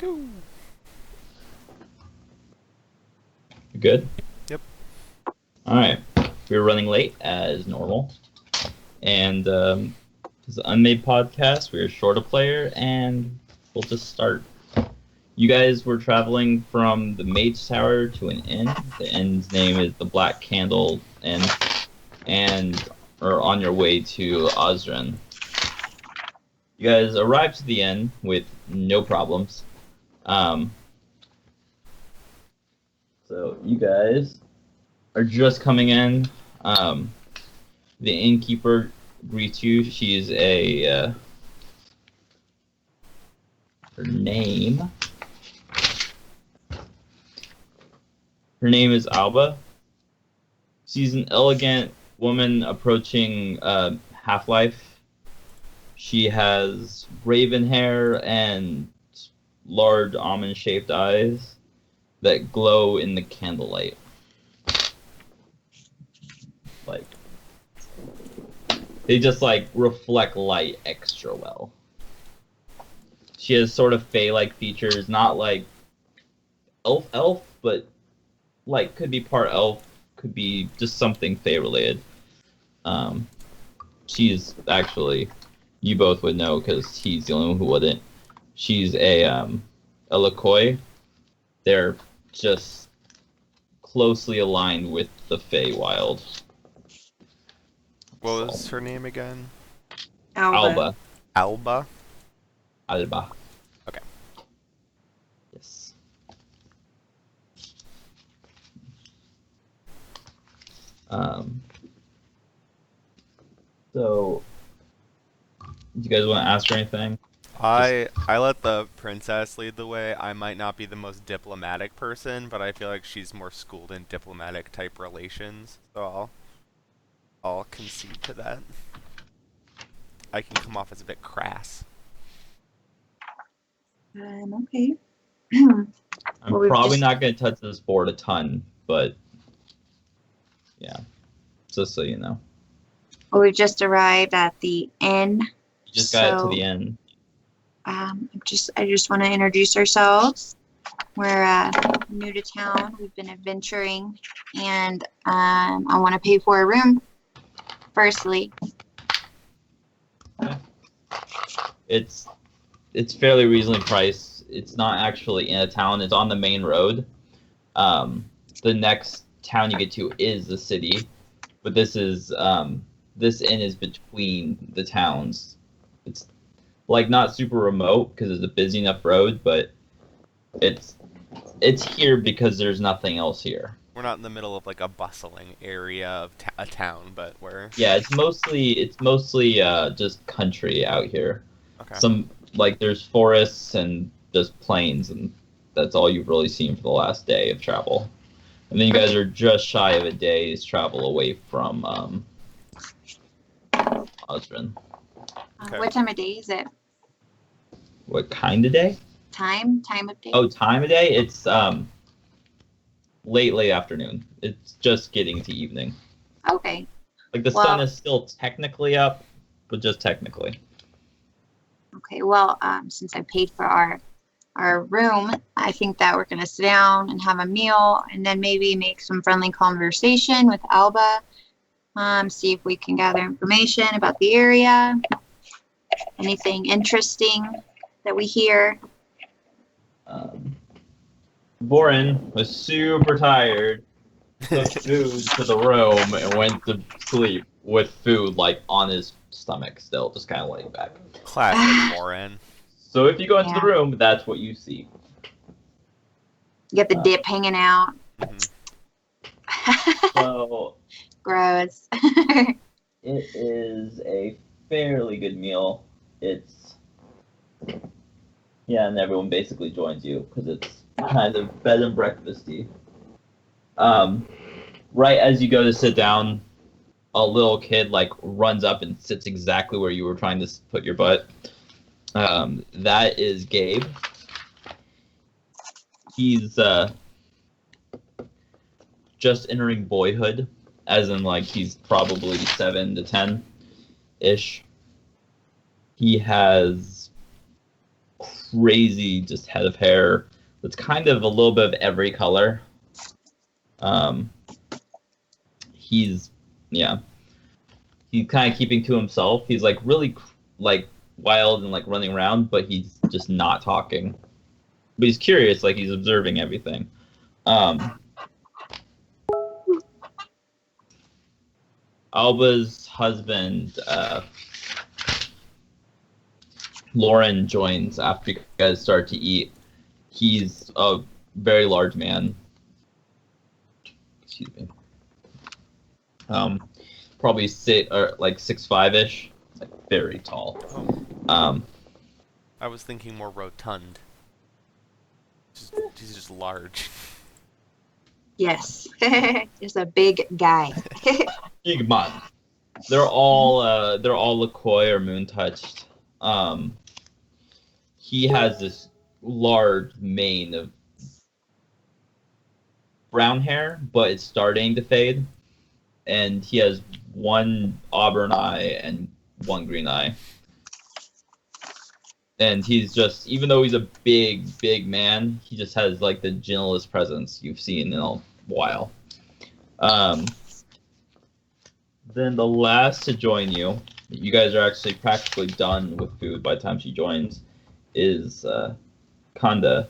Go. You good? Yep. Alright. We're running late, as normal. And, it's an unmade podcast. We're short a player, and we'll just start. You guys were traveling from the Mage Tower to an inn. The inn's name is the Black Candle Inn, and are on your way to Osran. You guys arrive to the inn with no problems. So you guys are just coming in. The innkeeper greets you. She is her name is Alba. She's an elegant woman approaching half-life. She has raven hair and large almond-shaped eyes that glow in the candlelight. Like, they just, reflect light extra well. She has sort of fae-like features, not like elf, but, could be part elf, could be just something fae-related. She's actually, you both would know, because he's the only one who wouldn't. She's a Lakoi. They're just closely aligned with the Feywild. What was her name again? Alba. Alba? Alba. Okay. Yes. So, do you guys want to ask her anything? I let the princess lead the way. I might not be the most diplomatic person, but I feel like she's more schooled in diplomatic type relations, so I'll concede to that. I can come off as a bit crass. Okay. I'm Well, probably not going to touch this board a ton, but yeah, just so you know. Well, we've just arrived at the inn. You just got it to the end. I just want to introduce ourselves. We're new to town. We've been adventuring, and I want to pay for a room. Firstly, It's fairly reasonably priced. It's not actually in a town. It's on the main road. The next town you get to is the city, but this inn is between the towns. It's not super remote because it's a busy enough road, but it's here because there's nothing else here. We're not in the middle of a bustling area of a town, but we're... Yeah, it's mostly just country out here. Okay. Some there's forests and just plains, and that's all you've really seen for the last day of travel. And then you guys are just shy of a day's travel away from Osran. Okay. What time of day is it? What kind of day? Time of day? Oh, time of day? It's late afternoon. It's just getting to evening. Okay. The sun is still technically up, but just technically. Okay. Well, since I paid for our room, I think that we're gonna sit down and have a meal, and then maybe make some friendly conversation with Alba. See if we can gather information about the area. Anything interesting that we hear. Boren was super tired, took food to the room, and went to sleep with food on his stomach still, just kind of laying back. Classic Morin. So if you go into the room, that's what you see. You got the dip hanging out. Mm-hmm. So Gross. it is a fairly good meal. And everyone basically joins you because it's kind of bed and breakfasty. Right as you go to sit down, a little kid runs up and sits exactly where you were trying to put your butt. That is Gabe. He's just entering boyhood, as in he's probably 7 to 10 ish. He has crazy just head of hair that's kind of a little bit of every color. He's kind of keeping to himself. He's like really like wild and like running around, but he's just not talking. But he's curious, like he's observing everything. Alba's husband, Lauren, joins after you guys start to eat. He's a very large man. Excuse me. Probably like 6'5" ish, like very tall. I was thinking more rotund. He's just large. Yes. Just a big guy. Big man. They're all LaCroix or Moon touched. He has this large mane of brown hair, but it's starting to fade. And he has one auburn eye and one green eye. And he's just, even though he's a big, big man, he just has like the gentlest presence you've seen in a while. Then the last to join you, you guys are actually practically done with food by the time she joins, is Kanda.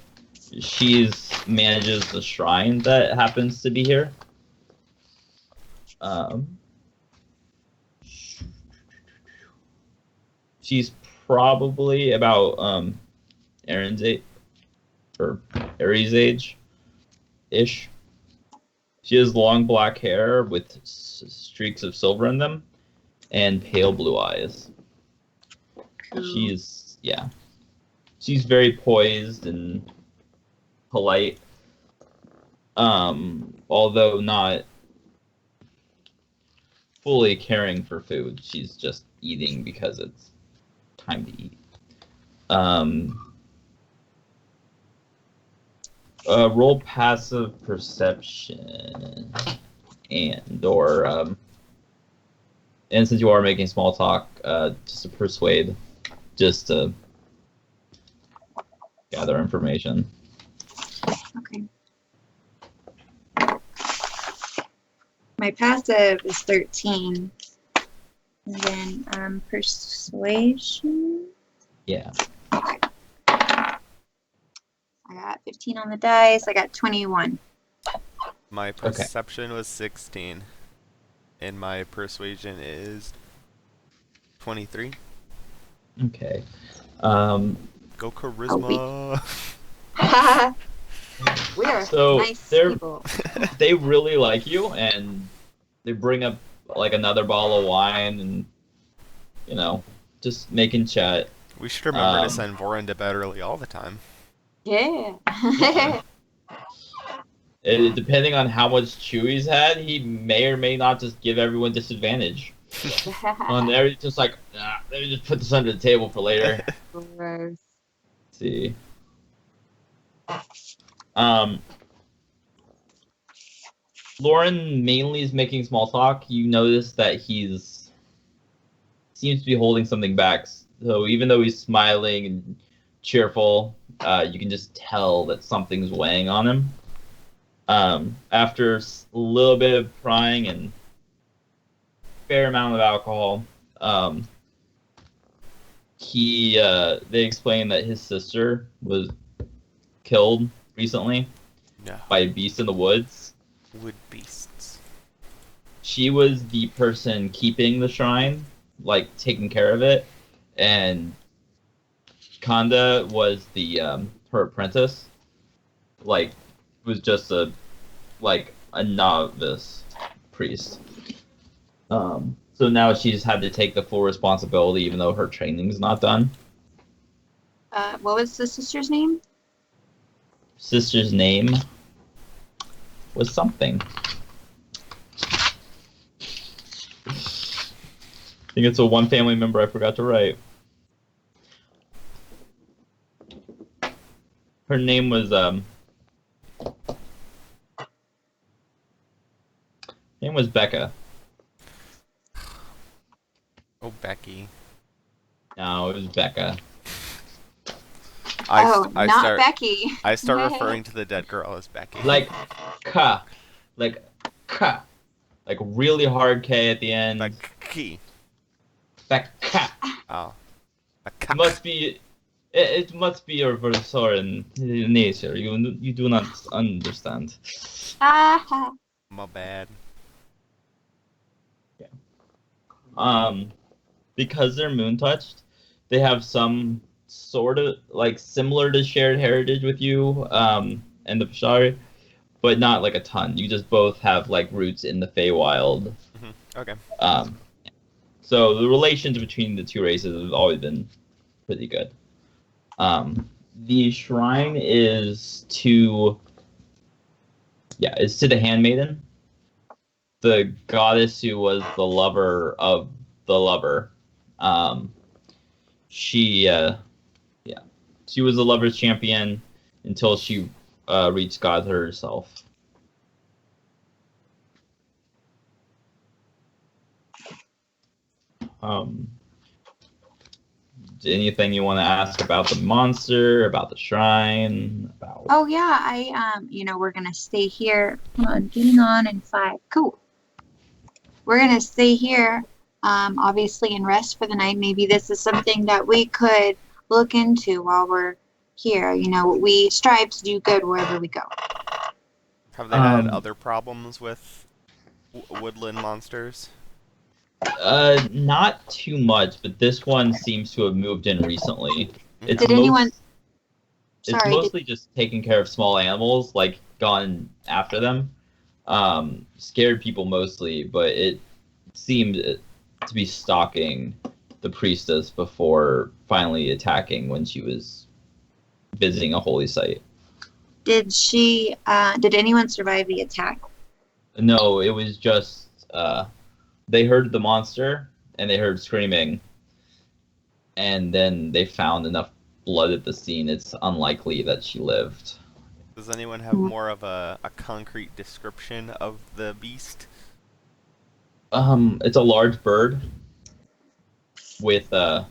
She manages the shrine that happens to be here. She's probably about Aaron's age, or Aries age ish. She has long black hair with streaks of silver in them and pale blue eyes. She's very poised and polite, although not fully caring for food. She's just eating because it's time to eat. Roll passive perception and since you are making small talk, just to persuade, just to gather information. Okay. My passive is 13. And then persuasion. Yeah. Okay. I got 15 on the dice. I got 21. My perception was 16. And my persuasion is 23. Okay. Go charisma. We are So nice they're- people. They really like you, and they bring up like another bottle of wine, and just making chat. We should remember to send Vorin to bed early all the time. Yeah. Depending on how much chew he's had, he may or may not just give everyone disadvantage. On there, he's just like, let me just put this under the table for later. Gross. Let's see. Lauren mainly is making small talk. You notice that seems to be holding something back. So even though he's smiling and cheerful, you can just tell that something's weighing on him. After a little bit of crying and fair amount of alcohol, they explain that his sister was killed recently by a beast in the woods. Wood beasts. She was the person keeping the shrine, like taking care of it, and Kanda was her apprentice. Like, was just a novice priest. So now she's had to take the full responsibility, even though her training's not done. What was the sister's name? Sister's name was something. I think it's one family member I forgot to write. Her name was Becca. Oh, Becky. No, it was Becca. Oh, I not start Becky. I start referring to the dead girl as Becky. Like ka, like ka, like really hard K at the end. Becky. Like ka. Oh. A It cock. must be. It must be your foreign nature. You do not understand. Ah, My bad. Um, because they're moon touched, they have some sort of like similar to shared heritage with you, and the Pashari, but not like a ton. You just both have like roots in the Feywild. Okay. Um, so the relations between the two races have always been pretty good. The shrine is to it's to the Handmaiden, the goddess who was the lover of the lover. Um, she she was the lover's champion until she reached God herself. Um, anything you want to ask about the monster, about the shrine, about? oh yeah, we're gonna stay here. Hold on, getting on in 5. Cool. We're gonna stay here, obviously, and rest for the night. Maybe this is something that we could look into while we're here. We strive to do good wherever we go. Have they had other problems with woodland monsters? Not too much, but this one seems to have moved in recently. It's Did anyone? It's Sorry. mostly just taking care of small animals, like gone after them. Scared people mostly, but it seemed to be stalking the priestess before finally attacking when she was visiting a holy site. Did she? Did anyone survive the attack? No, it was just they heard the monster and they heard screaming, and then they found enough blood at the scene. It's unlikely that she lived. Does anyone have more of a concrete description of the beast? It's a large bird with a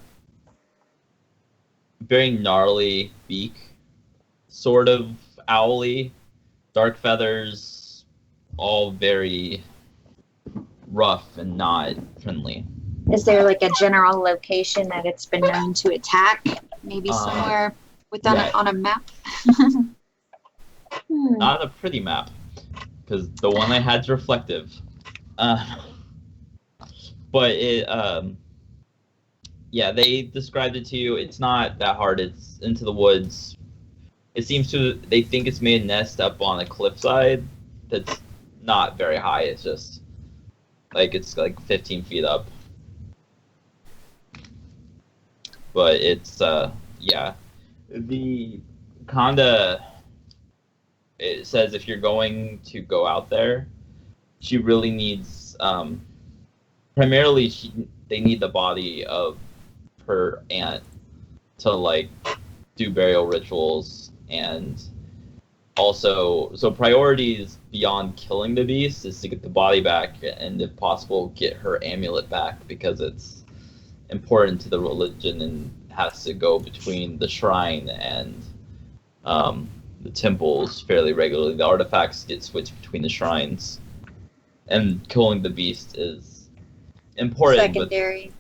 very gnarly beak, sort of owly, dark feathers, all very rough and not friendly. Is there like a general location that it's been known to attack? Maybe somewhere on a map. Not a pretty map, because the one I had's reflective. But they described it to you. It's not that hard. It's into the woods. They think it's made a nest up on a cliffside that's not very high. It's just it's like 15 feet up. But it's the Conda. It says if you're going to go out there, she really needs primarily they need the body of her aunt to do burial rituals, and also so priorities beyond killing the beast is to get the body back and if possible get her amulet back, because it's important to the religion and has to go between the shrine and the temples fairly regularly. The artifacts get switched between the shrines, and killing the beast is important. Secondary.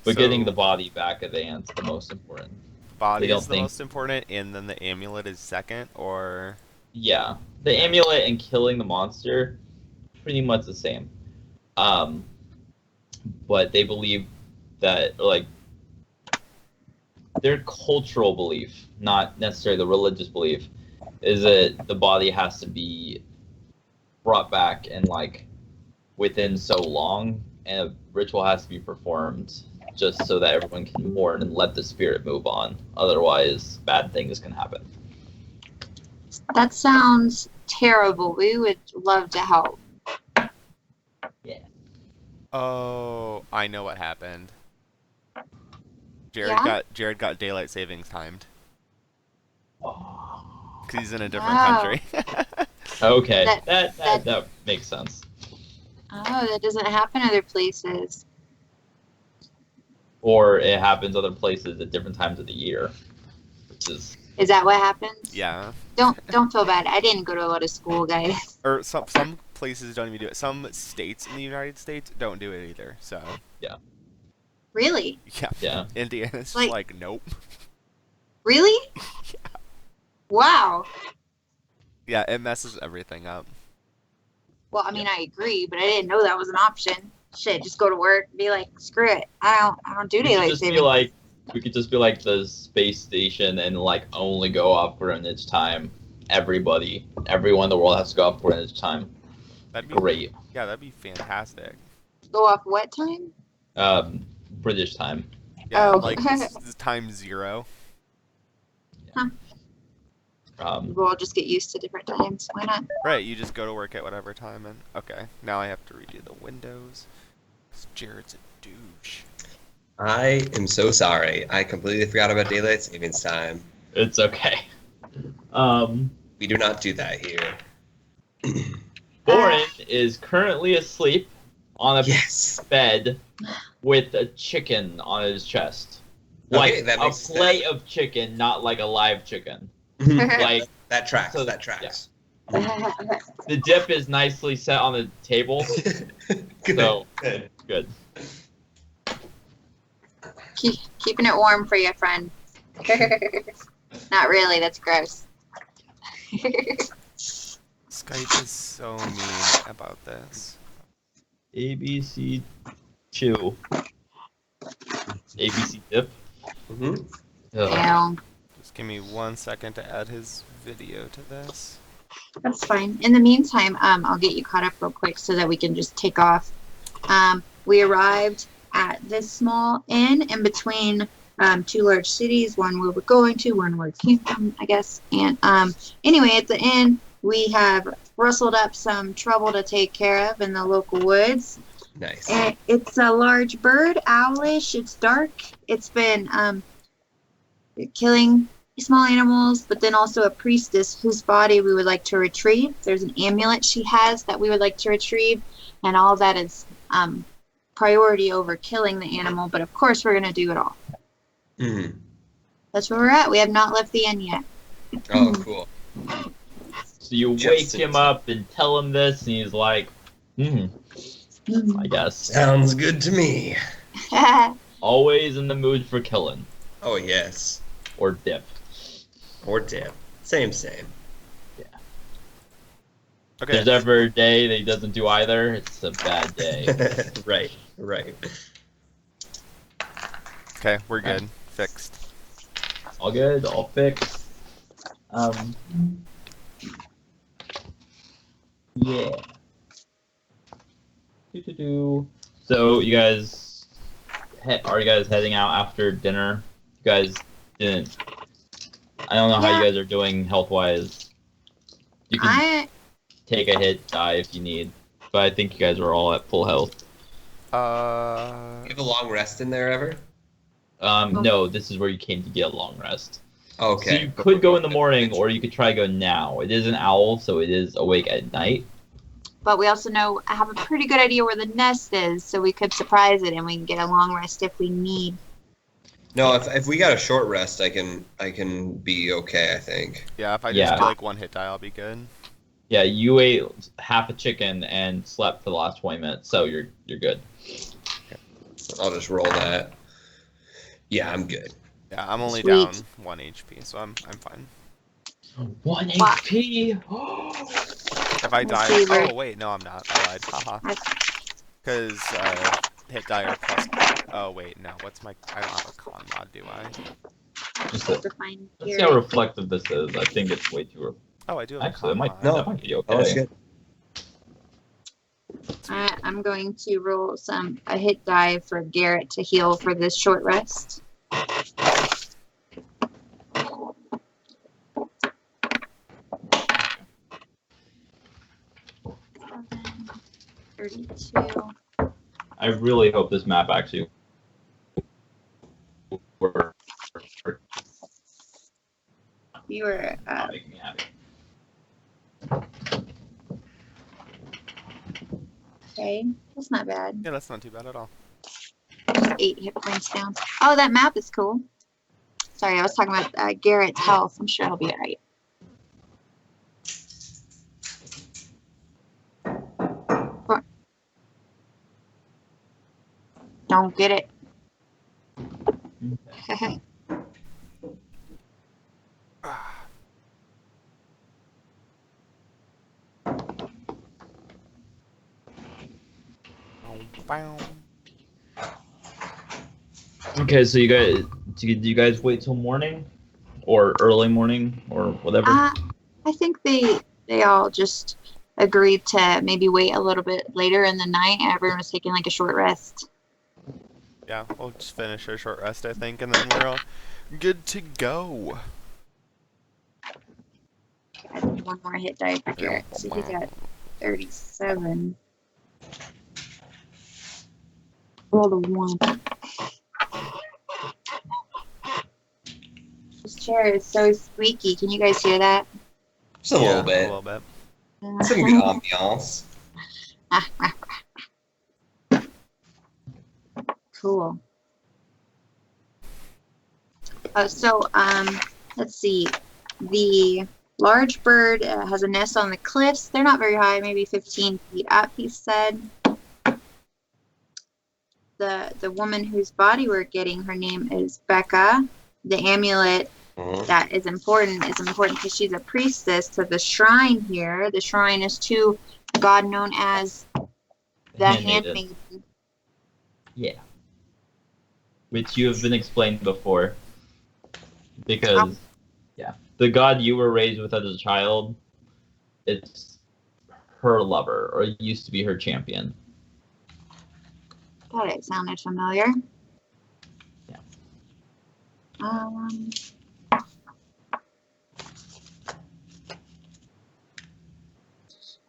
But getting the body back of the ant's the most important. Body is the most important, and then the amulet is second, or? Yeah, the amulet and killing the monster, pretty much the same. But they believe that their cultural belief, not necessarily the religious belief, is that the body has to be brought back and within so long, and a ritual has to be performed just so that everyone can mourn and let the spirit move on. Otherwise, bad things can happen. That sounds terrible. We would love to help. Yeah. Oh, I know what happened. Jared got daylight savings timed. Because he's in a different country. Okay, that makes sense. Oh, that doesn't happen other places. Or it happens other places at different times of the year. Is that what happens? Yeah. Don't feel bad. I didn't go to a lot of school, guys. Or some places don't even do it. Some states in the United States don't do it either. So Really? yeah. Yeah. Indiana's Like- like nope. Really? Wow. Yeah, it messes everything up. Well, I mean, I agree, but I didn't know that was an option. Shit, just go to work, be like, screw it. I don't do We could daylight just be saving. like, the space station and like only go up when it's time. Everyone in the world has to go up when it's time. That'd be Great. Yeah, that'd be fantastic. Go off what time? British time. Yeah, Oh. like this is time 0. We'll just get used to different times. Why not? Right, you just go to work at whatever time and okay. Now I have to redo the windows. 'Cause Jared's a douche. I am so sorry. I completely forgot about daylight savings time. It's okay. We do not do that here. Boren is currently asleep on a Yes. bed with a chicken on his chest. Okay, Like that a makes plate of chicken, not like a live chicken. that Like tracks. So, that tracks. the dip is nicely set on the table. Good. So Good. good. Keeping it warm for you, friend. Not really. That's gross. Skype is so mean about this. ABC chew. ABC dip. hmm Ugh. Damn. Just give me 1 second to add his video to this. That's fine. In the meantime, I'll get you caught up real quick so that we can just take off. We arrived at this small inn in between two large cities, one where we're going to, one where we came from, I guess. And anyway, at the inn, we have rustled up some trouble to take care of in the local woods. Nice. And it's a large bird, owlish. It's dark. It's been killing small animals, but then also a priestess whose body we would like to retrieve. There's an amulet she has that we would like to retrieve, and all that is priority over killing the animal. But of course, we're gonna do it all. Mhm. That's where we're at. We have not left the inn yet. Oh, cool. So you Just wake seems- him up and tell him this, and he's like, I guess. Sounds good to me. Always in the mood for killing. Oh, yes. Or dip. Or dip. Same. If Okay. there's ever a day that he doesn't do either, it's a bad day. Right. Okay, we're good. Fixed. All good, all fixed. Yeah. So you guys, are you guys heading out after dinner? You guys didn't. I don't know how you guys are doing health wise. You can take a hit, die if you need, but I think you guys are all at full health. You have a long rest in there ever? No, this is where you came to get a long rest. Okay. So you could go in the morning, or you could try to go now. It is an owl, so it is awake at night. But we also know I have a pretty good idea where the nest is, so we could surprise it and we can get a long rest if we need. No, if we got a short rest, I can be okay, I think. Yeah, if I Yeah. just do like 1 hit die, I'll be good. Yeah, you ate half a chicken and slept for the last 20 minutes, so you're good. I'll just roll that. Yeah, I'm good. Yeah, I'm only Sweet. down 1 HP, so I'm fine. 1 Wow. HP. If I Let's die, see, we're- oh wait, no, I'm not. I lied. Haha. That's- Because hit die are plus. Oh wait, no. What's my? I don't have a con mod, do I? Just to find let's here. see how reflective this is. I think it's way too. Oh, I do have Actually, a it con might, mod. No. that might be Oh, that's okay. good. I'm going to roll a hit die for Garrett to heal for this short rest. 32. I really hope this map actually works. You were Make me happy. okay. That's not bad. Yeah, that's not too bad at all. Just 8 hit points down. Oh, that map is cool. Sorry, I was talking about Garrett's health. I'm sure he'll be all right. Don't get it. Okay, so you guys wait till morning, or early morning, or whatever? I think they all just agreed to maybe wait a little bit later in the night. Everyone was taking like a short rest. Yeah, we'll just finish our short rest, I think, and then we're all good to go. I need one more hit die for Garrett. So he got 37. Roll a 1. This chair is so squeaky. Can you guys hear that? Just a little bit. A little bit. Some good ambiance. Cool. Let's see. The large bird has a nest on the cliffs. They're not very high, maybe 15 feet up, he said. The woman whose body we're getting, her name is Becca. The amulet that is important because she's a priestess to the shrine here. The shrine is to a god known as the Handmaiden. Yeah. Which you have been explained before. Because, the god you were raised with as a child, it's her lover, or it used to be her champion. Thought it sounded familiar. Yeah.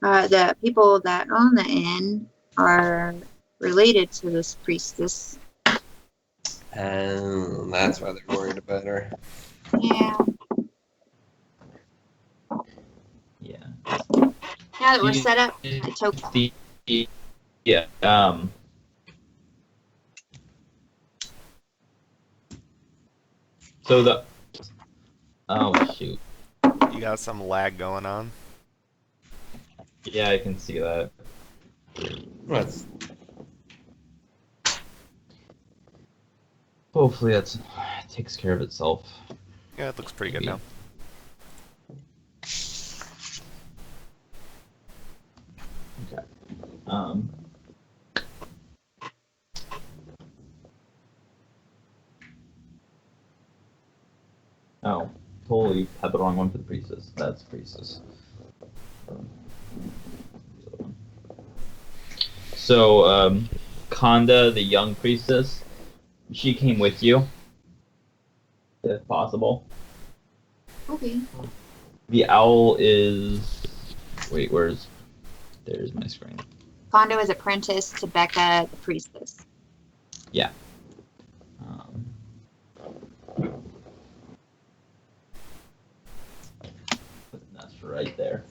The people that own the inn are related to this priestess. That's why they're worried about her. Yeah. Yeah. Now that we're set up, I took Yeah. Oh shoot. You got some lag going on. Yeah, I can see that. That's Hopefully it takes care of itself. Yeah, it looks pretty good now. Okay. Oh, totally had the wrong one for the priestess. That's priestess. So, Conda, the young priestess, she came with you, if possible. Okay. The owl is... Wait, there's my screen. Kondo is apprenticed to Becca, the priestess. Yeah. That's right there.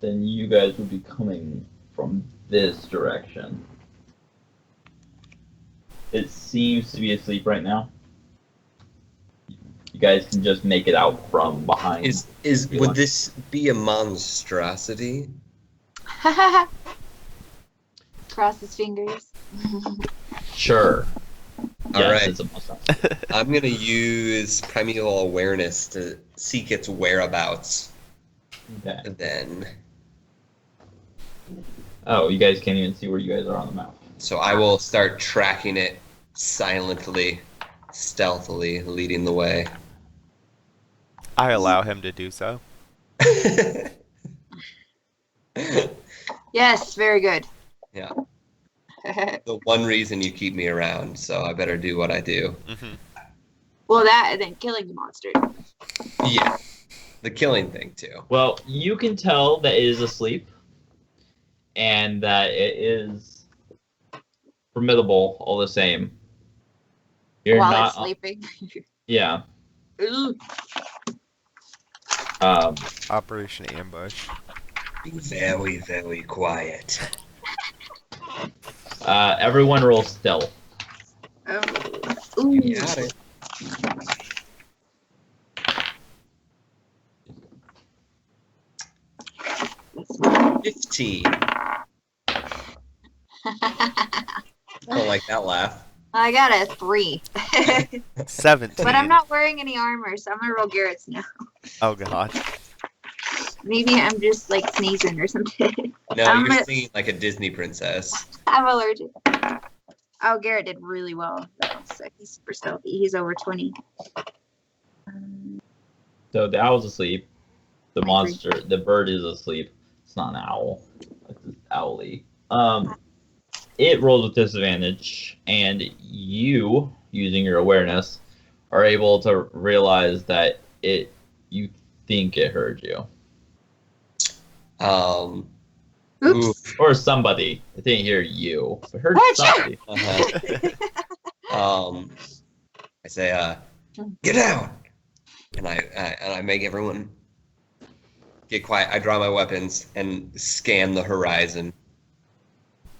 Then you guys would be coming from this direction. It seems to be asleep right now. You guys can just make it out from behind. Would this be a monstrosity? Cross his fingers. Sure. All Yes, right. it's a monstrosity. I'm gonna use primeval awareness to seek its whereabouts. Okay. Then, Oh, you guys can't even see where you guys are on the map. so I will start tracking it silently, stealthily, leading the way. I allow him to do so. Yes, very good. Yeah. The one reason you keep me around, so I better do what I do. Mm-hmm. Well, that and then killing the monster. Yeah. The killing thing, too. Well, you can tell that it is asleep, and that it is formidable all the same. You're While not it's sleeping. Yeah. Ooh. Operation Ambush. Be very, very quiet. Everyone roll stealth. Oh. Ooh. You got it. 15. Don't like that laugh. I got a 3. 17. But I'm not wearing any armor, so I'm gonna roll Garrett's now. Oh god. Maybe I'm just like sneezing or something. No, I'm you're a- singing like a Disney princess. I'm allergic. Oh, Garrett did really well. Though, so he's super stealthy. He's over 20. So the owl's asleep. The I monster, the bird is asleep. It's not an owl. It's just owly. It rolls with disadvantage, and you, using your awareness, are able to realize that you think it heard you. Um, Oops. Or somebody. It didn't hear you. It heard What? somebody. I say, get down, and I make everyone get quiet. I draw my weapons and scan the horizon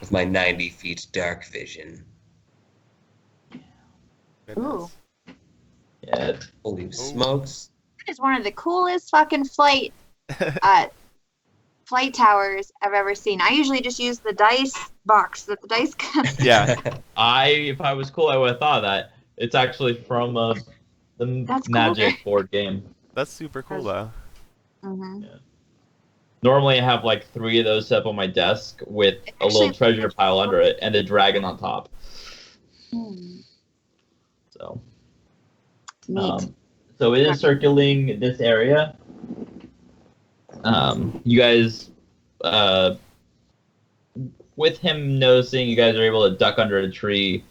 with my 90 feet dark vision. Ooh. Yeah. Holy smokes! That is one of the coolest fucking flight towers I've ever seen. I usually just use the dice box that the dice come. Yeah. If I was cool, I would have thought that. It's actually from the That's Magic cooler. board game. That's super cool though. Mm-hmm. Normally, I have like 3 of those set up on my desk with a little Actually- treasure pile under it and a dragon on top. So, Neat. so it is circling this area. You guys, with him noticing, you guys are able to duck under a tree.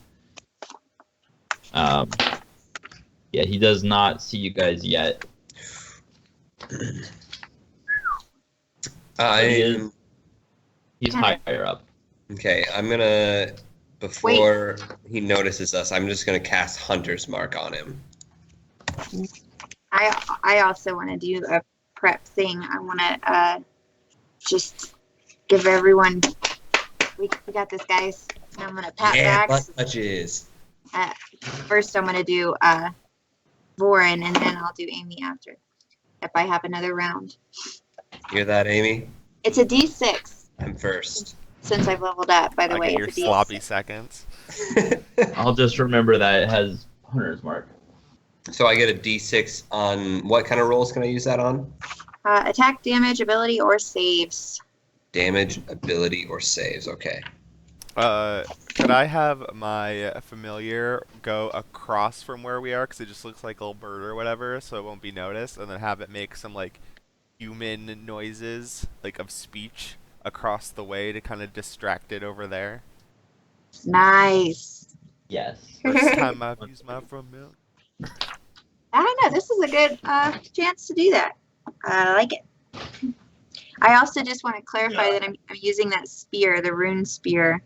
Yeah, he does not see you guys yet. He's higher up. Okay, I'm gonna, before he notices us, I'm just gonna cast Hunter's Mark on him. I also want to do a prep thing. I want to just give everyone. We got this, guys. And I'm gonna pat Yeah, backs. butt touches. First, I'm gonna do Vorin, and then I'll do Amy after. If I have another round, Hear that, Amy? it's a D6 I'm first. since I've leveled up. By the I way, get your it's a D6. sloppy seconds. I'll just remember that it has Hunter's Mark. So I get a D6 on what kind of rolls can I use that on? Attack, damage, ability, or saves. Damage, ability, or saves. Okay. Could I have my familiar go across from where we are, because it just looks like a little bird or whatever, so it won't be noticed, and then have it make some like human noises, like of speech, across the way to kind of distract it over there. Nice. Yes. First time I've used my familiar. I don't know. This is a good chance to do that. I like it. I also just want to clarify that I'm using that spear, the rune spear.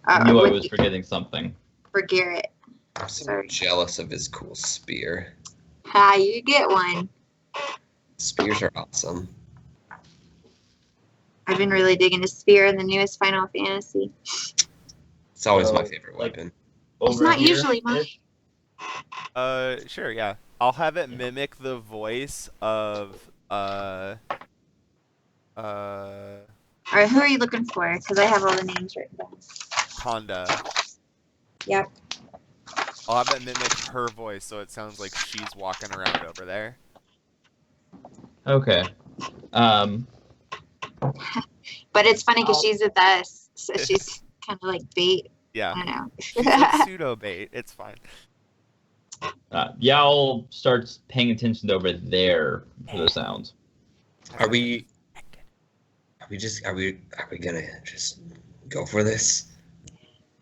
I knew I with- was forgetting something. for Garrett. I'm so Sorry. jealous of his cool spear. Ha, you get one. Spears are awesome. I've been really digging the spear in the newest Final Fantasy. It's always So, my favorite like- weapon. Over not here, usually mine. ish. Sure, yeah. I'll have it mimic the voice of, All right, who are you looking for? Because I have all the names written down. Conda. Yep. I'll have it mimic her voice so it sounds like she's walking around over there. Okay. But it's funny because she's with us, so she's kind of like bait. Yeah. I don't know. She's like pseudo bait. It's fine. Y'all starts paying attention over there for the sounds. Are we gonna just go for this?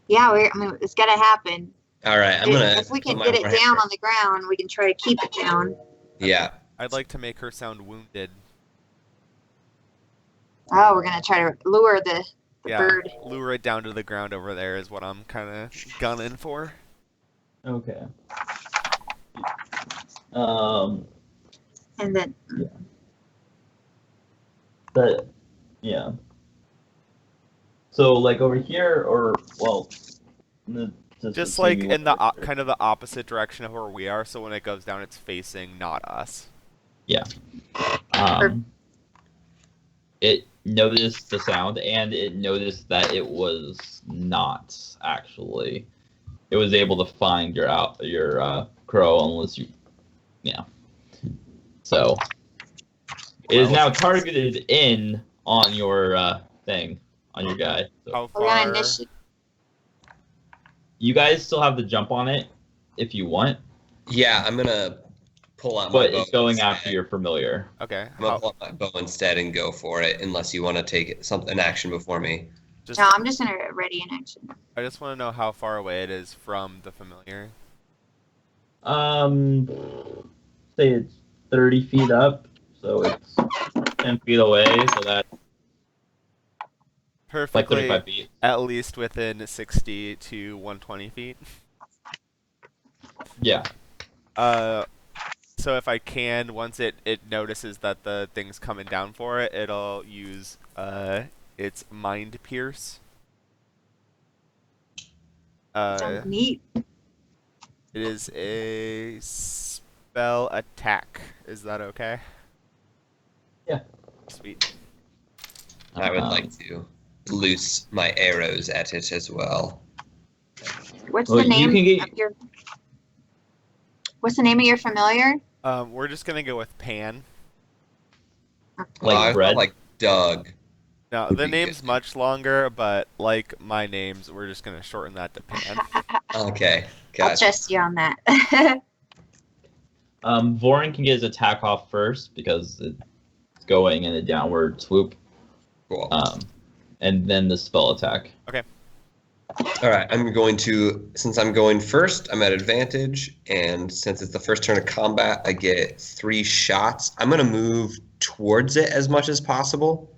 Yeah, I mean, it's gotta happen. All right, I'm gonna. If we can put get my it right down hand- on the ground, we can try to keep it down. Yeah. I'd like to make her sound wounded. Oh, we're gonna try to lure the Yeah. bird. Lure it down to the ground over there is what I'm kind of gunning for. Okay. And then But yeah. So like over here, or well, Just between like me in the and Richard. kind of the opposite direction of where we are, so when it goes down, it's facing not us. Um, it noticed the sound and it noticed that it was not actually. It was able to find your crow unless you, yeah. So it is Well, now targeted in on your thing on your guy. So How Are we on far? initiative? you guys still have the jump on it if you want, yeah, I'm gonna pull out my but bow. it's going instead. after your familiar. Okay. I'm gonna pull out my bow instead and go for it, unless you want to take an action before me. Just, No, I'm just gonna ready in action. I just want to know how far away it is from the familiar. Say it's 30 feet up, so it's 10 feet away, so that's like Perfectly, 35 feet. at least within 60 to 120 feet. Yeah. So if I can, once it notices that the thing's coming down for it, it'll use its mind pierce. Sounds neat. It is a spell attack. Is that okay? Yeah. Sweet. I would like to loose my arrows at it as well. What's Well, the you name can get- of your? What's the name of your familiar? We're just gonna go with Pan. Like I bread? felt like Doug. No, Would the be name's good. much longer, but like my names, we're just gonna shorten that to Pan. Okay, I'll gotcha. trust you on that. Vorin can get his attack off first because it's going in a downward swoop. Cool. And then the spell attack. All right, I'm going to, since I'm going first, I'm at advantage, and since it's the first turn of combat, I get 3 shots. I'm going to move towards it as much as possible.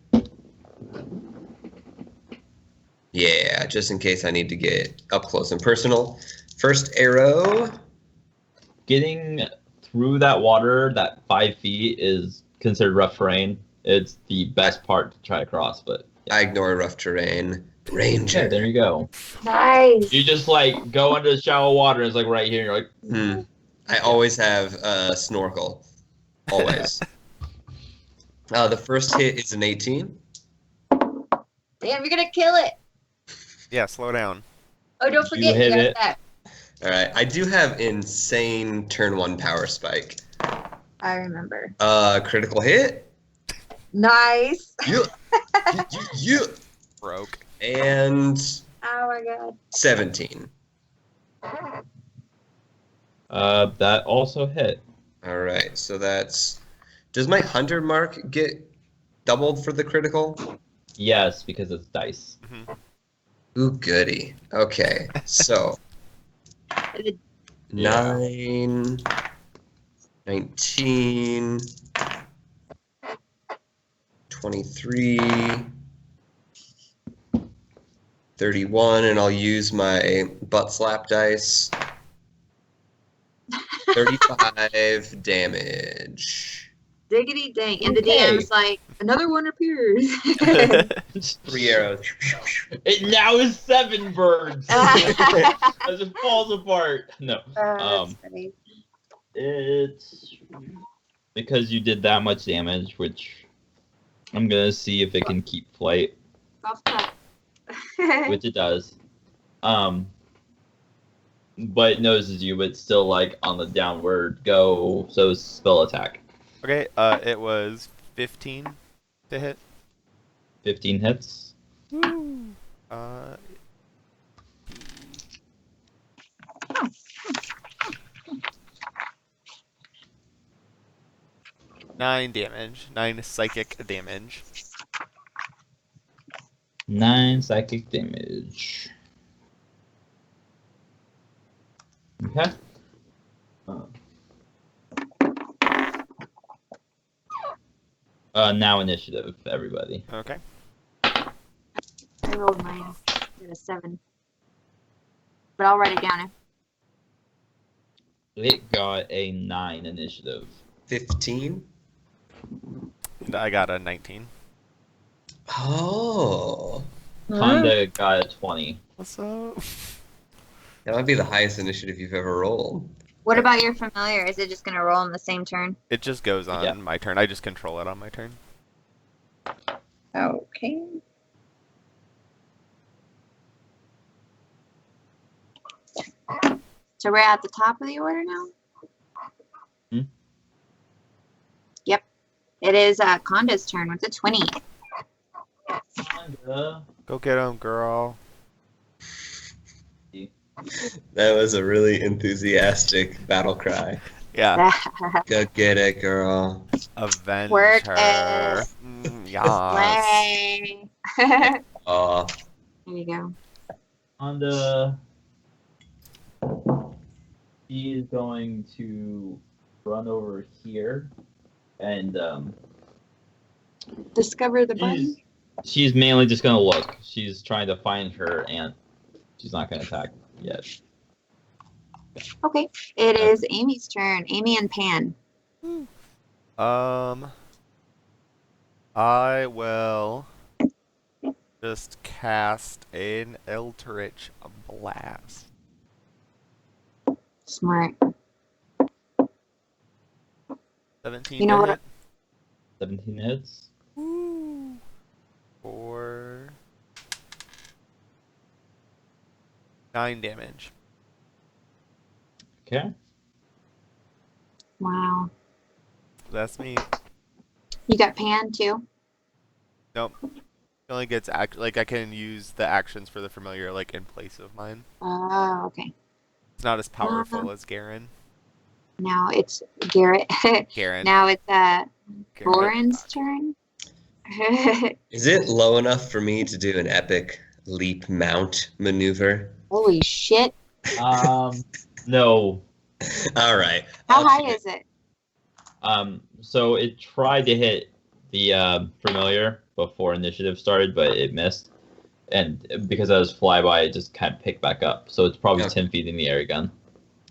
Yeah, just in case I need to get up close and personal. First arrow. Getting through that water, that 5 feet, is considered rough terrain. It's the best part to try to cross, but I ignore rough terrain. Ranger. yeah, there you go. Nice. You just like go under the shallow water. It's like right here. And you're like, I always have a snorkel. Always. The first hit is an 18. Damn, you're gonna kill it. Yeah, slow down. Oh, don't You forget hit you have it. that. All right, I do have insane turn 1 power spike. I remember. Critical hit. Nice. Yeah. Yeah. Broke. And Oh my god. 17. that also hit. All right, so that's. Does my hunter mark get doubled for the critical? Yes, because it's dice. Ooh, goody. Okay, so 9, 19, 23, 31, and I'll use my butt slap dice. 35 damage. Diggity dang. And the Okay. DM's like, another one appears. 3 arrows. It now is 7 birds as it falls apart. No, That's funny. it's because you did that much damage, which I'm gonna see if it can keep flight, Golf clap. which it does. But it notices you, but still like on the downward go. So spell attack. Okay, it was 15 to hit. 15 hits. Uh, 9 damage. 9 psychic damage. 9 psychic damage. Okay. Now initiative, everybody. Okay. I rolled mine. Got a 7. But I'll write it down. It got a 9 initiative. 15. I got a 19. Oh. Kinda got a 20. What's up? That might be the highest initiative you've ever rolled. What about your familiar? Is it just gonna roll in the same turn? It just goes on Yeah. my turn. I just control it on my turn. Okay. So we're at the top of the order now? Hmm? Yep. It is Conda's turn with a 20. Go get him, girl. That was a really enthusiastic battle cry. Yeah. Go get it, girl. Avenge Work her. it. Yes. Slay. There Aw. you go. Honda, she's going to run over here, and Discover the button. she's mainly just gonna look. She's trying to find her aunt. She's not gonna attack yet. Okay. It is Amy's turn. Amy and Pan. I will just cast an Eldritch Blast. Smart. 17 You know to what? hit. 17 hits. Woo. For 9 damage. Okay. Wow. That's me. You got Pan too? Nope. It only gets I can use the actions for the familiar like in place of mine. Oh, okay. It's not as powerful as Garen. Now it's Garrett. Garen. Now it's Garen. Goran's turn. Is it low enough for me to do an epic leap mount maneuver? Holy shit. No. All right. How I'll high shoot. is it? So it tried to hit the familiar before initiative started, but it missed. And because I was flyby, it just kind of picked back up. So it's probably Okay. 10 feet in the air again.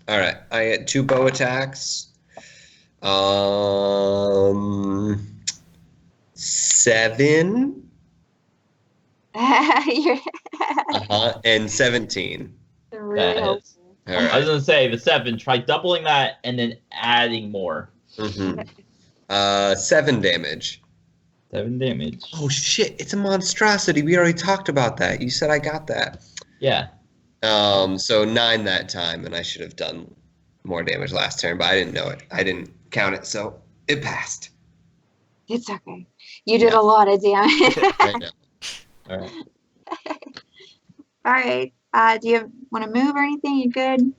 All right. I get 2 bow attacks. 7. You're And 17. really That hits. hopeful. All I was right. gonna say the 7. Try doubling that and then adding more. 7 damage. 7 damage. Oh shit! It's a monstrosity. We already talked about that. You said I got that. Yeah. So 9 that time, and I should have done more damage last turn, but I didn't know it. I didn't count it, so it passed. It's okay. You did Yeah. a lot of damage. I know. All right. All right. Do you want to move or anything? You good?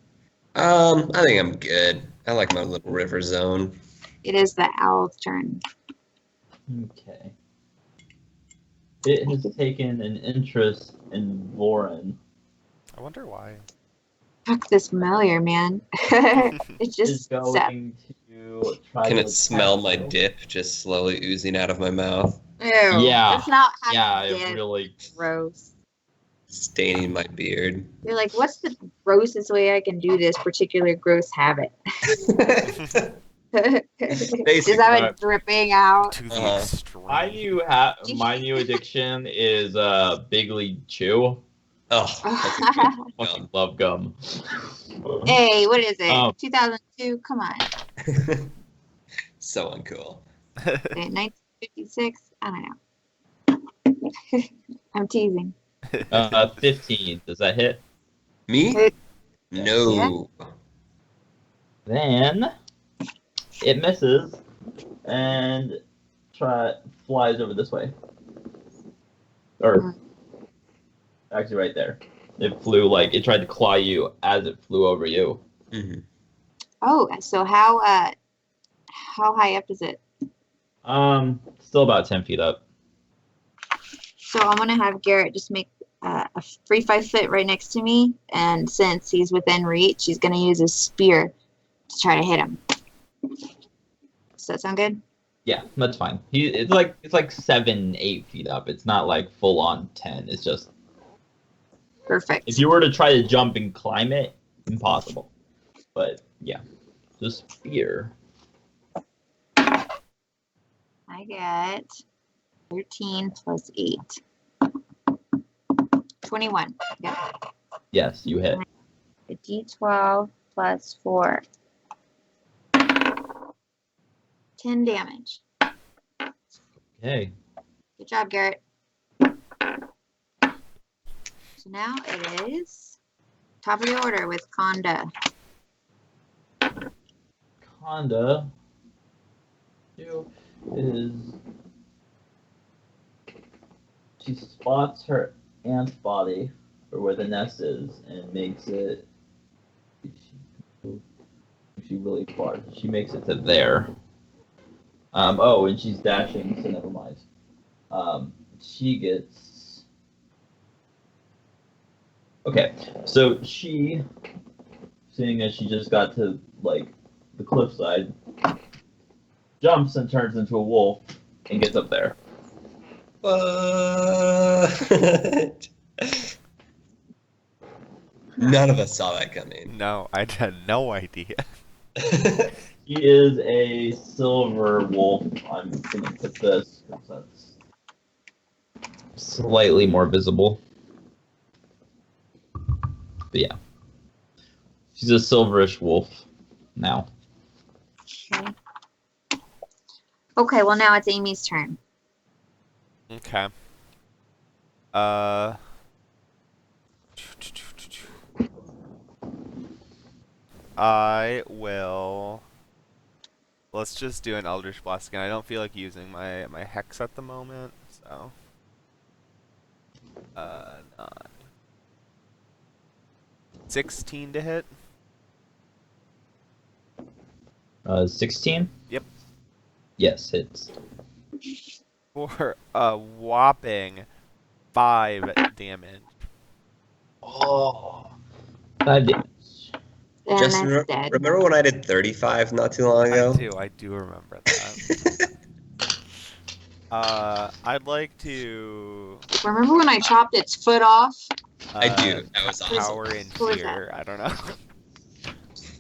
I think I'm good. I like my little river zone. It is the owl's turn. Okay. It has taken an interest in Voren. I wonder why. Fuck this familiar, man. It It's just sat. going to try Can to it smell attack my you. dip just slowly oozing out of my mouth, Ew. Yeah. That's not how Yeah, you it did. really. Gross. staining my beard? You're like, what's the grossest way I can do this particular gross habit? Just have it dripping out. To the Uh-huh. extreme. My new addiction is Big League Chew. Oh, that's a good Fucking love gum. Hey, what is it? 2002? 2002? Come on. so uncool. 1956? I don't know. I'm teasing. 15. Does that hit? Me? No. Then it misses and flies over this way. Or actually right there. It flew it tried to claw you as it flew over you. Mm-hmm. Oh, so how high up is it? Still about 10 feet up. So I'm gonna have Garrett just make a free 5 foot right next to me, and since he's within reach, he's gonna use his spear to try to hit him. Does that sound good? Yeah, that's fine. It's like 7, 8 feet up. It's not like full on 10. It's just Perfect. if you were to try to jump and climb it, impossible. But yeah, just spear. I get 13 plus 8. 21. Yep. Yes, you hit. Good D12 plus 4. 10 damage. Okay. Good job, Garrett. So now it is top of the order with Conda. Conda is she spots her ant's body or where the nest is and makes it. She really far. She makes it to there. Oh, and she's dashing, so never mind. She gets. Okay, so she, seeing as she just got to like the cliffside, jumps and turns into a wolf and gets up there. What? None of us saw that coming. No, I had no idea. He is a silver wolf. I'm gonna put this because that's slightly more visible. But yeah, she's a silverish wolf now. Okay. Okay, well now it's Amy's turn. Okay. I will. Let's just do an Eldritch Blast again. I don't feel like using my Hex at the moment, so. 9. 16 to hit. 16? Yep. Yes, hits. For a whopping 5 damage. Oh, 5 damage. And Justin, that's dead. remember when I did 35 not too long ago? I do remember that. I'd like to. Remember when I chopped its foot off? I do. That was awesome. Power in What was fear. I don't know.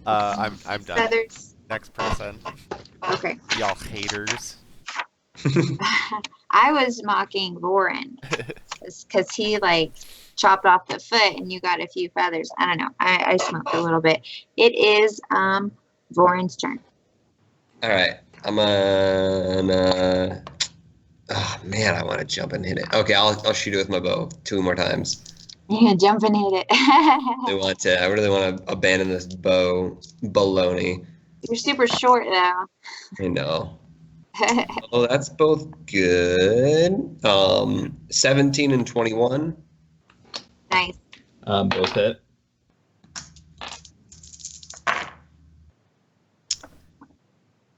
I'm done. Feathers. Next person. Okay. Y'all haters. I was mocking Voren because he like chopped off the foot and you got a few feathers. I don't know. I smoked a little bit. It is Voren's turn. All right. I'm gonna. Oh man, I want to jump and hit it. Okay, I'll shoot it with my bow 2 more times. You're gonna jump and hit it. I really want to abandon this bow baloney. You're super short though. I know. Oh, that's both good. 17 and 21. Nice. Both hit.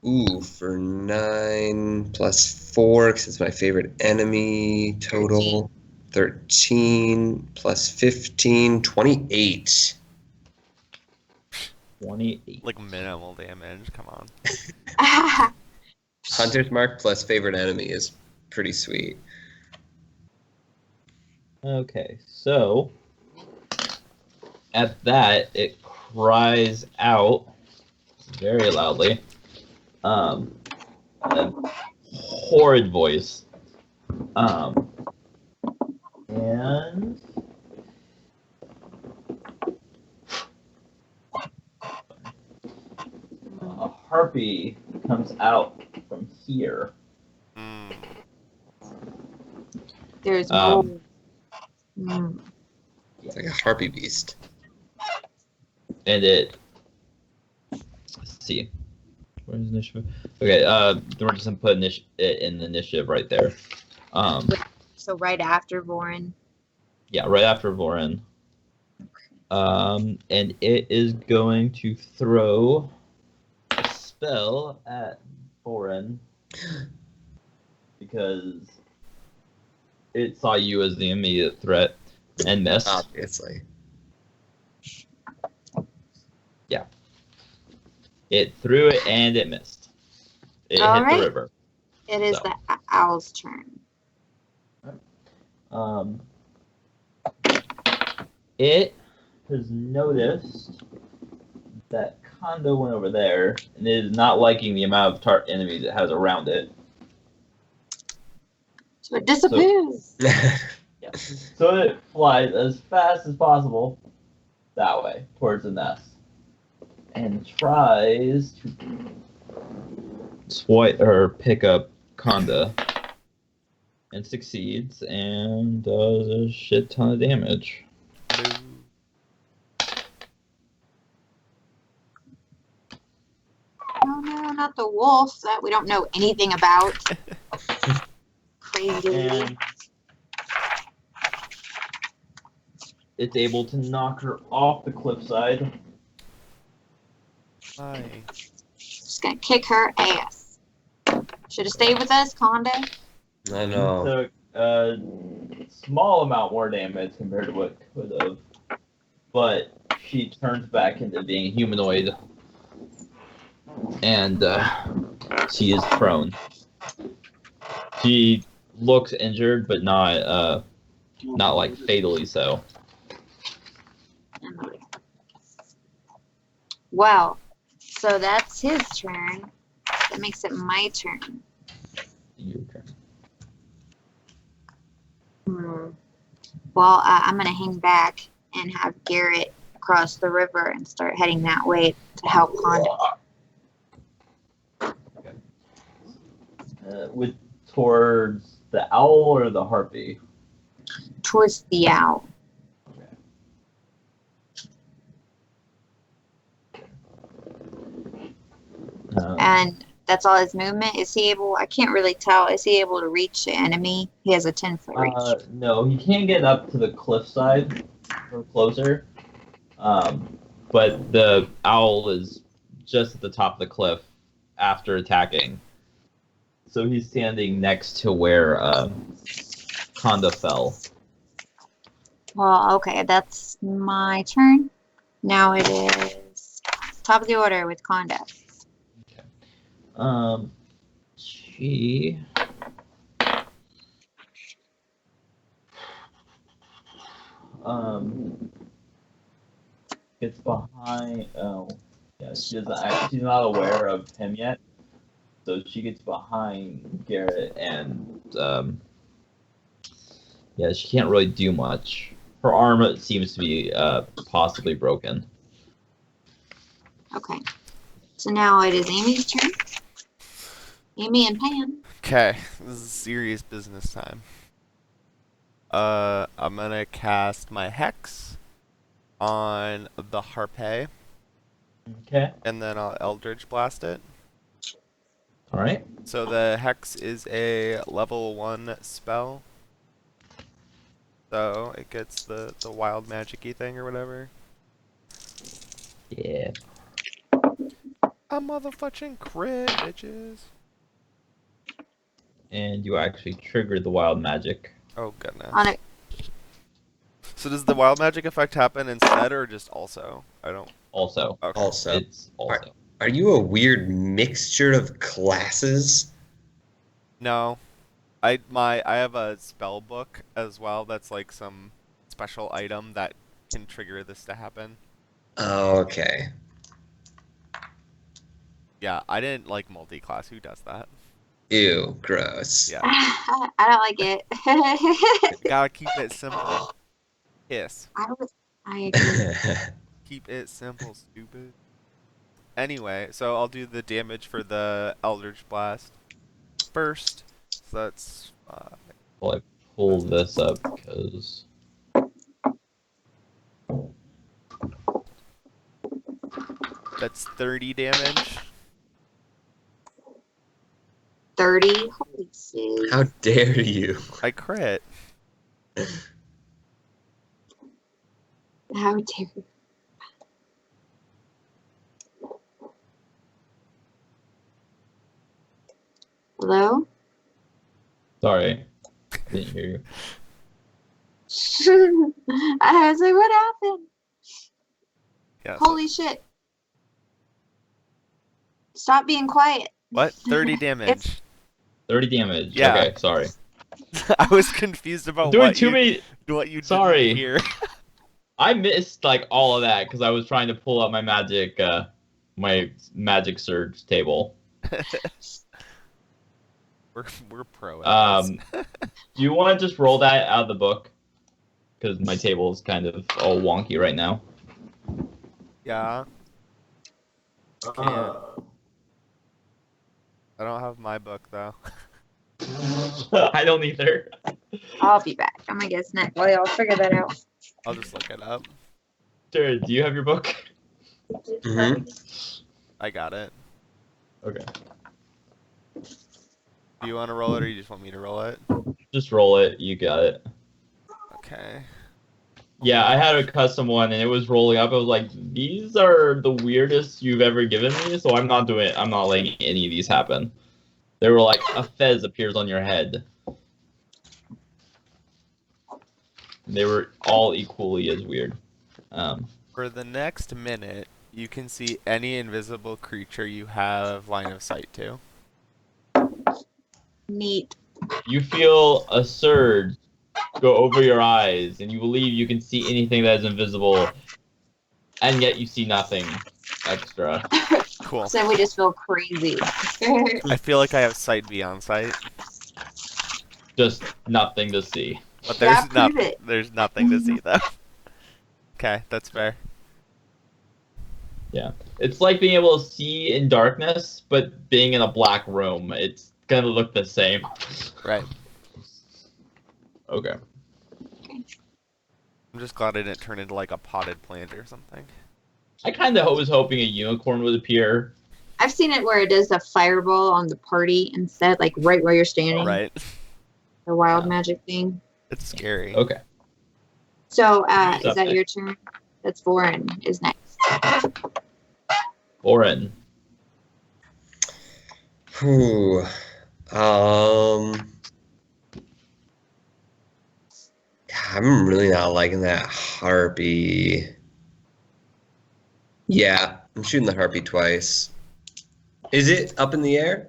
Ooh, for 9 plus 4, because it's my favorite enemy. Total 13 plus 15, 28. 28. Like minimal damage. Come on. Hunter's Mark plus favorite enemy is pretty sweet. Okay, so at that, it cries out very loudly. A horrid voice. And a harpy comes out from here. Mm. There's more. Mm. It's like a harpy beast. And it. Let's see. Where's initiative? Okay, we're just gonna put it in the initiative right there. So right after Voren. Yeah, right after Voren. And it is going to throw a spell at Voren because it saw you as the immediate threat and missed. Obviously. Yeah. It threw it and it missed. It All hit right. the river. It is So. the owl's turn. It has noticed that Kondo went over there and it is not liking the amount of enemies it has around it. So it disappears. So it flies as fast as possible that way, towards the nest, and tries to swipe or pick up Conda, and succeeds, and does a shit ton of damage. Boo. Oh no, not the wolf that we don't know anything about. Crazy. And it's able to knock her off the cliffside. Hi. Just gonna kick her ass. Should have stayed with us, Conda. I know. Took a small amount more damage compared to what could have, but she turns back into being humanoid, and she is prone. She looks injured, but not like fatally so. Well, so that's his turn. That makes it my turn. Your turn. Well, I'm gonna hang back and have Garrett cross the river and start heading that way to help Conda. With towards the owl or the harpy? Towards the owl. And that's all his movement. Is he able? I can't really tell. Is he able to reach the enemy? He has a 10-foot reach. No, he can't get up to the cliffside or closer. But the owl is just at the top of the cliff after attacking. So he's standing next to where Conda fell. Well, okay, that's my turn. Now it is top of the order with Conda. She gets behind. Oh, yeah, she doesn't. She's not aware of him yet, so she gets behind Garrett, and yeah, she can't really do much. Her arm seems to be possibly broken. Okay. So now it is Amy's turn. Amy and Pam. Okay, this is serious business time. I'm gonna cast my Hex on the Harpy, Okay. and then I'll Eldritch Blast it. All right. So the Hex is a level 1 spell. So it gets the wild magic-y thing or whatever. Yeah. A motherfucking crit, bitches. And you actually triggered the wild magic. Oh goodness. On it. So does the wild magic effect happen instead or just also? I don't. Also. Okay. Also, It's also. are you a weird mixture of classes? No. I have a spell book as well that's like some special item that can trigger this to happen. Oh, okay. Yeah, I didn't like multi-class. Who does that? Ew, gross. Yeah. I don't like it. Gotta keep it simple. Yes. I agree. Keep it simple, stupid. Anyway, so I'll do the damage for the Eldritch Blast first. So that's Well, I pull this up because that's 30 damage. 30. Holy shit. How dare you? I crit. How dare you. Hello? sorry, didn't hear you. I was like, what happened? Yeah. Holy shit. Stop being quiet. What? 30 damage. 30 damage. Yeah. Okay, sorry. I was confused about Doing what too you many. Sorry. didn't hear. I missed like all of that because I was trying to pull up my magic surge table. We're pro at this. Do you want to just roll that out of the book? Because my table is kind of all wonky right now. Yeah. Can. I don't have my book though. I don't either. I'll be back. I'm gonna get a snack while y'all figure that out. I'll just look it up. Sure, do you have your book? Mm-hmm. I got it. Okay. Do you want to roll it or you just want me to roll it? Just roll it. You got it. Okay. Yeah, I had a custom one and it was rolling up. I was like, these are the weirdest you've ever given me, so I'm not letting any of these happen. They were like, a fez appears on your head. They were all equally as weird. For the next minute, you can see any invisible creature you have line of sight to. Neat. You feel a surge go over your eyes, and you believe you can see anything that is invisible, and yet you see nothing extra. Cool. So we just feel crazy. I feel like I have sight beyond sight, Just nothing to see. but Yeah, there's prove nothing. it. There's nothing to see though. Okay, that's fair. Yeah. It's like being able to see in darkness, but being in a black room. It's gonna look the same. Right. Okay. I'm just glad I didn't turn into like a potted plant or something. I kind of was hoping a unicorn would appear. I've seen it where it does a fireball on the party instead, like right where you're standing. Right. The wild Yeah. magic thing. It's scary. Okay. So, Who's is up that next? your turn? That's Voren is next. Oren. Whew. I'm really not liking that harpy. Yeah, I'm shooting the harpy twice. Is it up in the air?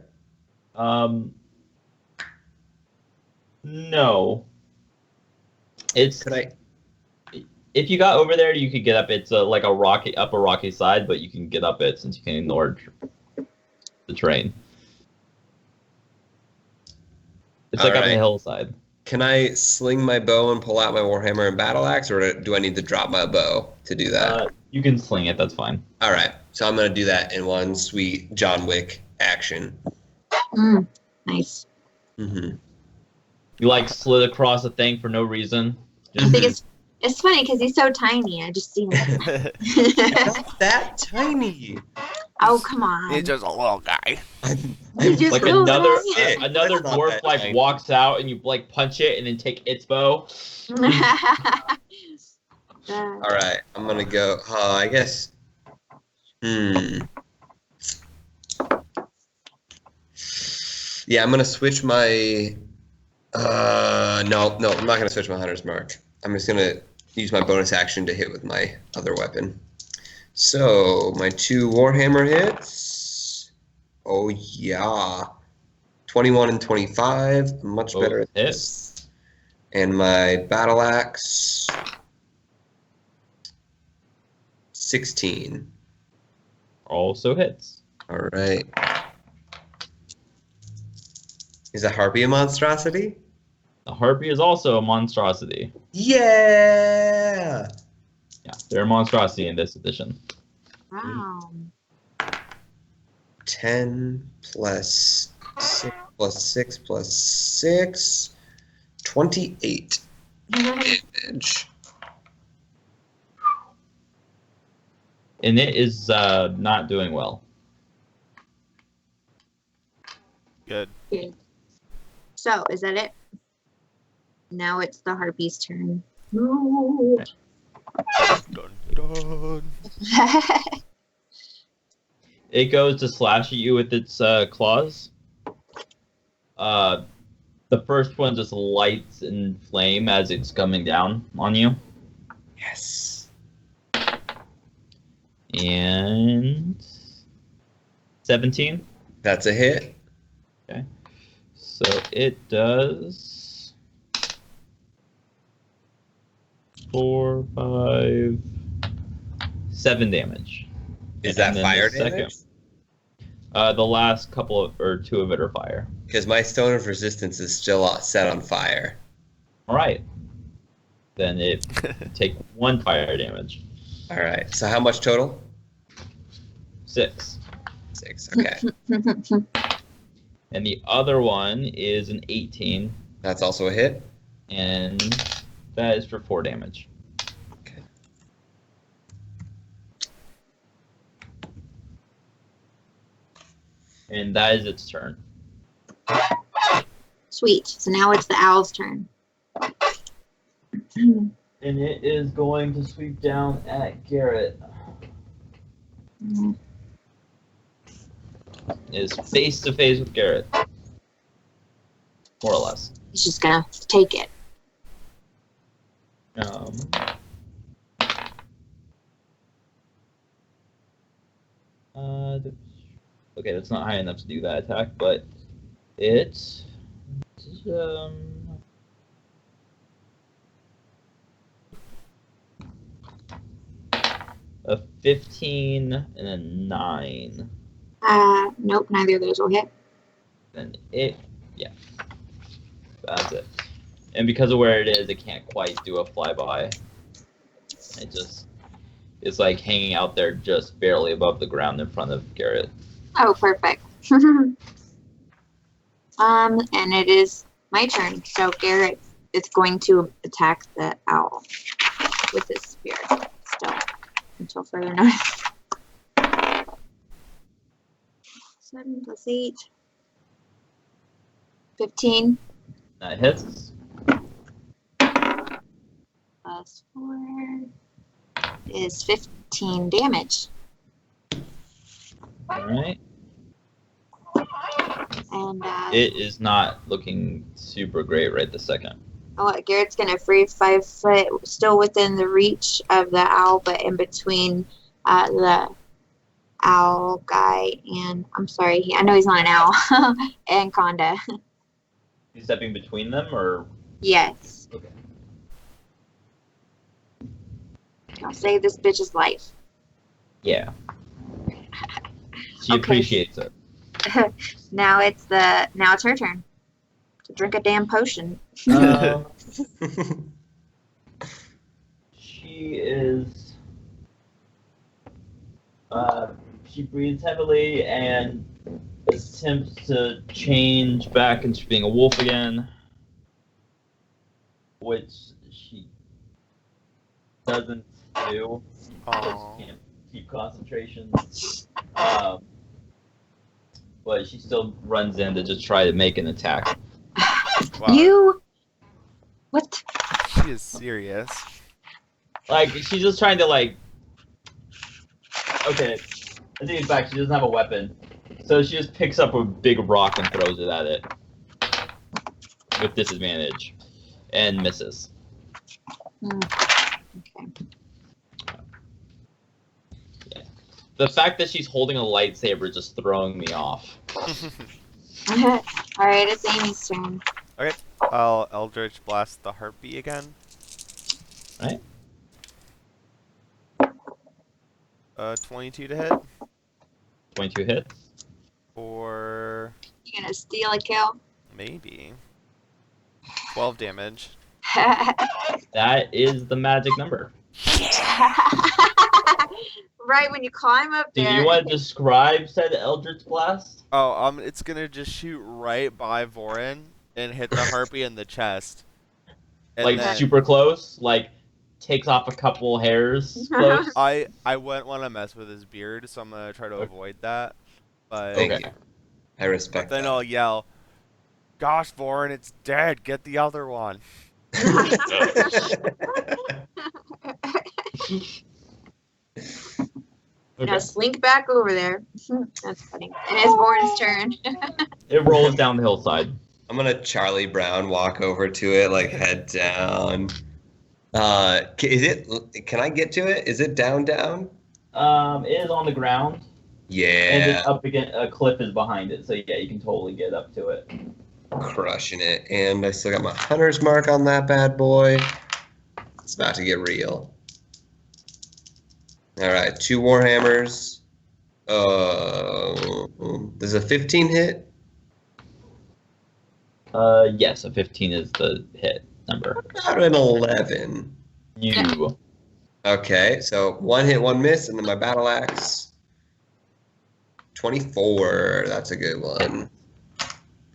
No. It's Could I? if you got over there, you could get up. It's like a rocky side, but you can get up it since you can ignore the terrain. It's like up on the Alright. hillside. Can I sling my bow and pull out my warhammer and battle axe, or do I need to drop my bow to do that? You can sling it. That's fine. All right, so I'm gonna do that in one sweet John Wick action. Nice. Mm-hmm. You like slid across a thing for no reason. I think it's funny because he's so tiny. I just see him. Not that tiny. Oh, come on. He's just a little guy. He's just Like little another guy. another That's not dwarf that like tiny. walks out and you like punch it and then take its bow. All right, I'm gonna go. I guess. Yeah, I'm gonna switch my. No, I'm not gonna switch my hunter's mark. I'm just gonna use my bonus action to hit with my other weapon. So my 2 warhammer hits. Oh yeah, 21 and 25. Much Both better at hit. this. And my battle axe. 16. Also hits. All right. Is a harpy a monstrosity? The harpy is also a monstrosity. Yeah. Yeah, they're a monstrosity in this edition. Wow. 10 plus 6 plus 6 plus 6. 28 damage. And it is not doing well. Good. So, is that it? Now it's the harpy's turn. No. Dun, dun. It goes to slash at you with its claws. The first one just lights and flame as it's coming down on you. Yes. And 17. That's a hit. So it does 4, 5, 7 damage. Is that And then fire the second- damage? The last couple of, or 2 of it are fire. Because my stone of resistance is still set on fire. All right. Then it take 1 fire damage. All right. So how much total? 6. 6. Okay. And the other one is an 18, That's also a hit. and that is for 4 damage. Okay. And that is its turn. Sweet. So now it's the owl's turn. And it is going to sweep down at Garrett. It is face to face with Garrett. More or less. He's just gonna take it. Okay, that's not high enough to do that attack, but it's a 15 and a 9. Nope, neither of those will hit. And that's it. And because of where it is, it can't quite do a flyby. It just is like hanging out there just barely above the ground in front of Garrett. Oh, perfect. And it is my turn. So Garrett is going to attack the owl with his spear still until further notice. 7 plus 8. 15 That hits. plus 4 is 15 damage. Alright. And It is not looking super great right this second. Garrett's gonna free 5 foot, still within the reach of the owl, but in between the owl guy and I know he's not an owl and Conda. You stepping between them, or? Yes. Okay. I'll save this bitch's life. Yeah. She Okay. appreciates it. Now it's her turn to drink a damn potion. She is. She breathes heavily and attempts to change back into being a wolf again, which she doesn't do. Aw. She can't keep concentration. But she still runs in to just try to make an attack. Wow. You what? She is serious. Like, she's just trying to, like... Okay, I take it back, she doesn't have a weapon. So she just picks up a big rock and throws it at it. With disadvantage. And misses. Okay. Yeah. The fact that she's holding a lightsaber is just throwing me off. Alright, it's Amy's turn. Okay, I'll Eldritch Blast the Harpy again. Right? 22 to hit. 22 hits. You gonna steal a kill? Maybe 12 damage. That is the magic number. Right when you climb up Do there. you want to describe said Eldritch Blast? Oh, it's gonna just shoot right by Vorin and hit the Harpy in the chest. And Like, then super close? Like, takes off a couple hairs close? I wouldn't want to mess with his beard, so I'm gonna try to avoid that. But Thank Okay. you. I respect then that. I'll yell, "Gosh, Vorin, it's dead! Get the other one!" Now slink back over there. That's funny. And it's Born's turn. It rolls down the hillside. I'm gonna Charlie Brown walk over to it, like head down. Is it? Can I get to it? Is it down? It is on the ground, and Yeah, it's up against a cliff is behind it, so yeah, you can totally get up to it. crushing it. And I still got my hunter's mark on that bad boy. It's about to get real. All right, 2 warhammers. Does a 15 hit? Yes, a 15 is the hit number. About an 11. You. Okay, so 1 hit, 1 miss, and then my battle axe. 24. That's a good one.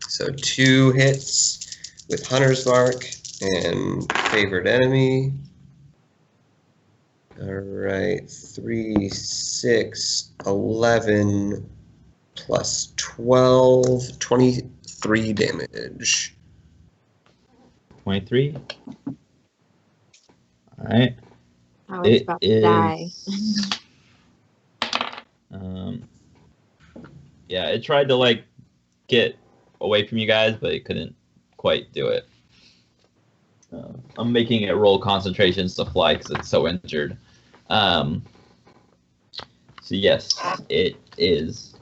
So 2 hits with Hunter's Mark and Favored Enemy. All right, 3, 6, 11 plus 12, 23 damage. 23. All right. I was about to die. Yeah, it tried to like get away from you guys, but it couldn't quite do it. I'm making it roll concentrations to fly because it's so injured. So yes, it is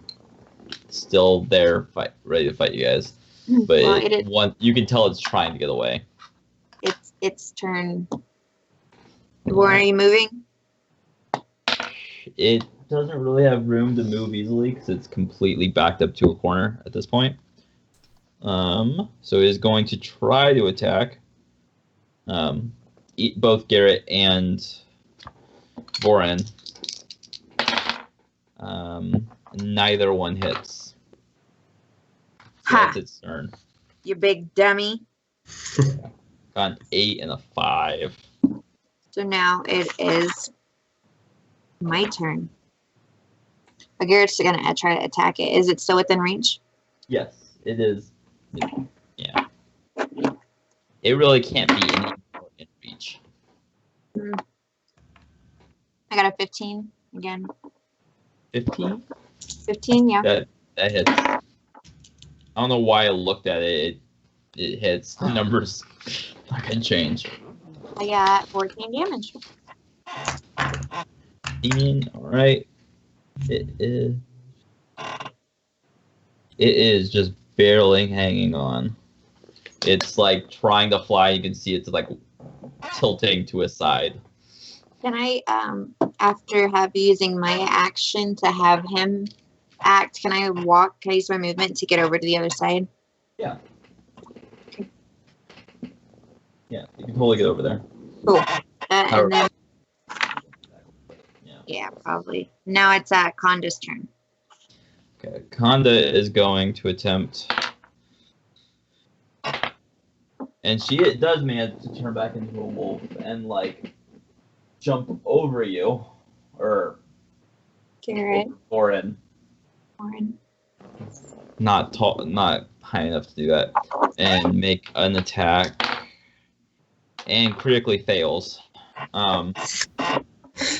still there, ready to fight you guys. But Well, you can tell it's trying to get away. It's turn. Where are you moving? It doesn't really have room to move easily because it's completely backed up to a corner at this point. So it is going to try to attack both Garrett and Voren. Neither one hits. So Ha! that's its turn. You big dummy. Got an 8 and a 5. So now it is my turn. Garrett's gonna try to attack it. Is it still within reach? Yes, it is. Yeah. It really can't be any more in reach. I got a 15 again. 15? 15, yeah. That hits. I don't know why I looked at it. It hits. The numbers not gonna change. I got 14 damage. 15, alright. It is just barely hanging on. It's like trying to fly. You can see it's like tilting to a side. Can I, after using my action to have him act, can I walk? Can I use my movement to get over to the other side? Yeah. Yeah, you can totally get over there. Cool. And then, Yeah. yeah, probably. Now it's Conda's turn. Okay, Conda is going to attempt, and she does manage to turn back into a wolf and like jump over you, or Garrett. Oren. Warren. Not tall, not high enough to do that, and make an attack, and critically fails.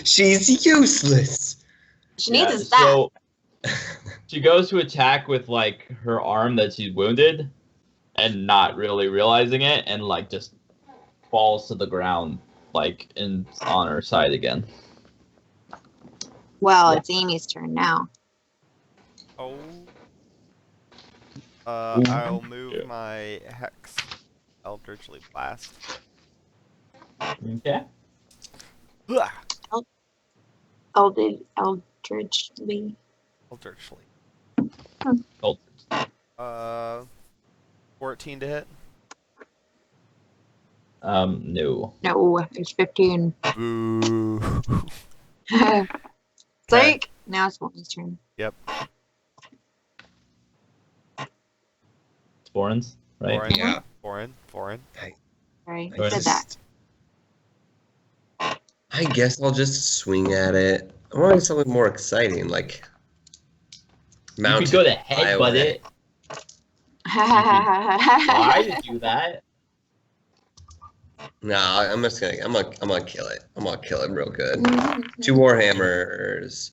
She's useless. She needs a staff. So she goes to attack with like her arm that she's wounded, and not really realizing it, and like just falls to the ground, like on her side again. Well, it's Amy's turn now. Oh. I'll move Yeah. my Hex Eldritchly Blast. Okay. Ugh. Eldritchly. Eldritchly. Oh, 14 to hit. No. No, it's 15. Boo. Psych! Now it's Warren's turn. Yep. It's Boren's, right? Foreign. Yeah. Foreign. Sorry, I I Go ahead. said that. I guess I'll just swing at it. I want something more exciting, like You mountain. could go to headbutt it. Try to do that. No, I'm gonna kill it. I'm gonna kill it real good. 2 warhammers,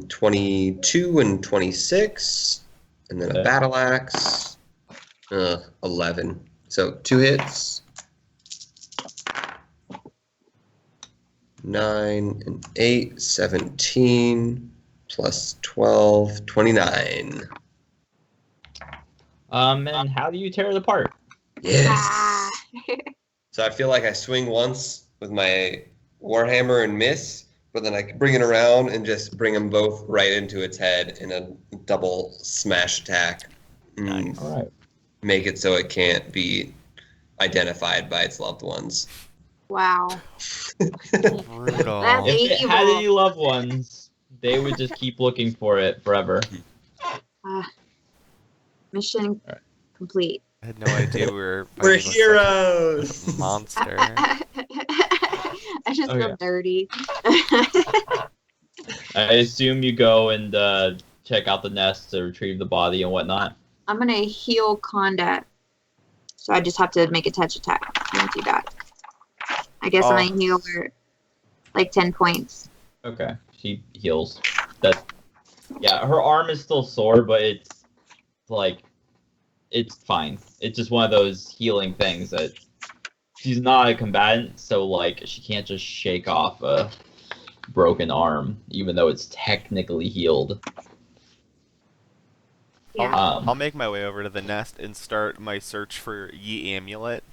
22 and 26, and then a Okay. battle axe, 11. So 2 hits. 9 and 8, 17, plus 12, 29. And how do you tear it apart? Yes. So I feel like I swing once with my warhammer and miss, but then I can bring it around and just bring them both right into its head in a double smash attack. Nice. All right. Make it so it can't be identified by its loved ones. Wow. Brutal. That's If it had evil. any loved ones, they would just keep looking for it forever. Mission Alright. complete. I had no idea we were We're fighting with such a heroes. monster. I just Okay. feel dirty. I assume you go and check out the nest to retrieve the body and whatnot. I'm gonna heal Conda. So I just have to make a touch attack. Can't do that. I guess I'm gonna heal her like 10 points. Okay, she heals. Yeah, her arm is still sore, but it's like it's fine. It's just one of those healing things that she's not a combatant, so like she can't just shake off a broken arm, even though it's technically healed. Yeah. I'll make my way over to the nest and start my search for Ye Amulet.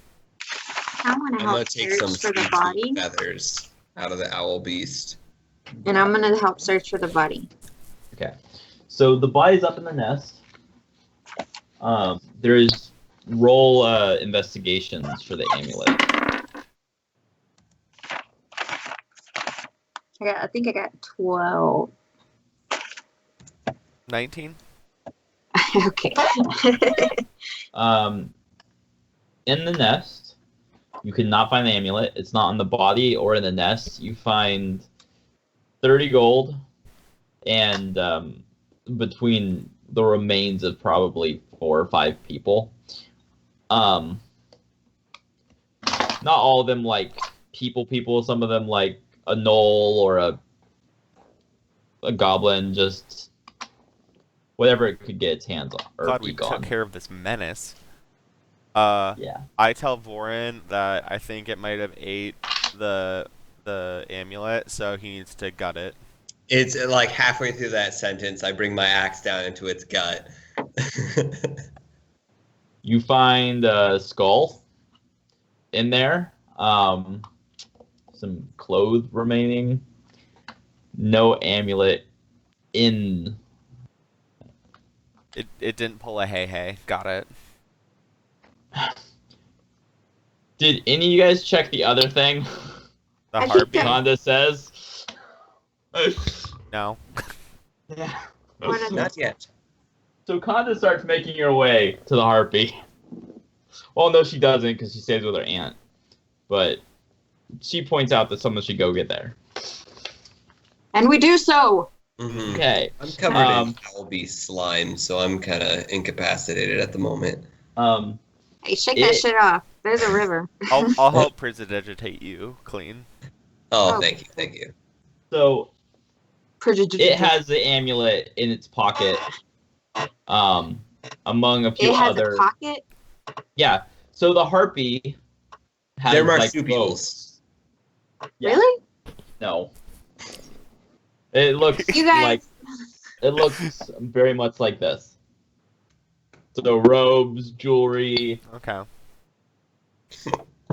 I want to I'm gonna help take search some for the sweet body, feathers out of the owl beast. and I'm gonna help search for the body. Okay, so the body's up in the nest. There's roll investigations for the amulet. I think I got 12. 19? Okay. In the nest, you cannot find the amulet. It's not on the body or in the nest. You find 30 gold and between the remains of probably 4 or 5 people. Not all of them like people. Some of them like a gnoll or a goblin, just whatever it could get its hands on or Glad we peek on. took care of this menace. Yeah. I tell Vorin that I think it might have ate the amulet, so he needs to gut it. It's like halfway through that sentence, I bring my axe down into its gut. You find a skull in there, some clothes remaining, no amulet in. It didn't pull a hey. Got it. Did any of you guys check the other thing? The I think heartbeat? that- Conda says. No. Yeah. What is Not yet. So Conda starts making her way to the harpy. Well, no, she doesn't because she stays with her aunt. But she points out that someone should go get there. And we do so. Mhm. Okay. I'm covered in owl beast slime, so I'm kind of incapacitated at the moment. Hey, shake that shit off. There's a river. I'll help prestidigitate you clean. Oh, Oh. thank you. So it has the amulet in its pocket. Among a few It has other. a pocket? Yeah. So the harpy has They're like marsupials. robes. Yeah. Really? No. It looks You guys. like it looks very much like this. So robes, jewelry. Okay.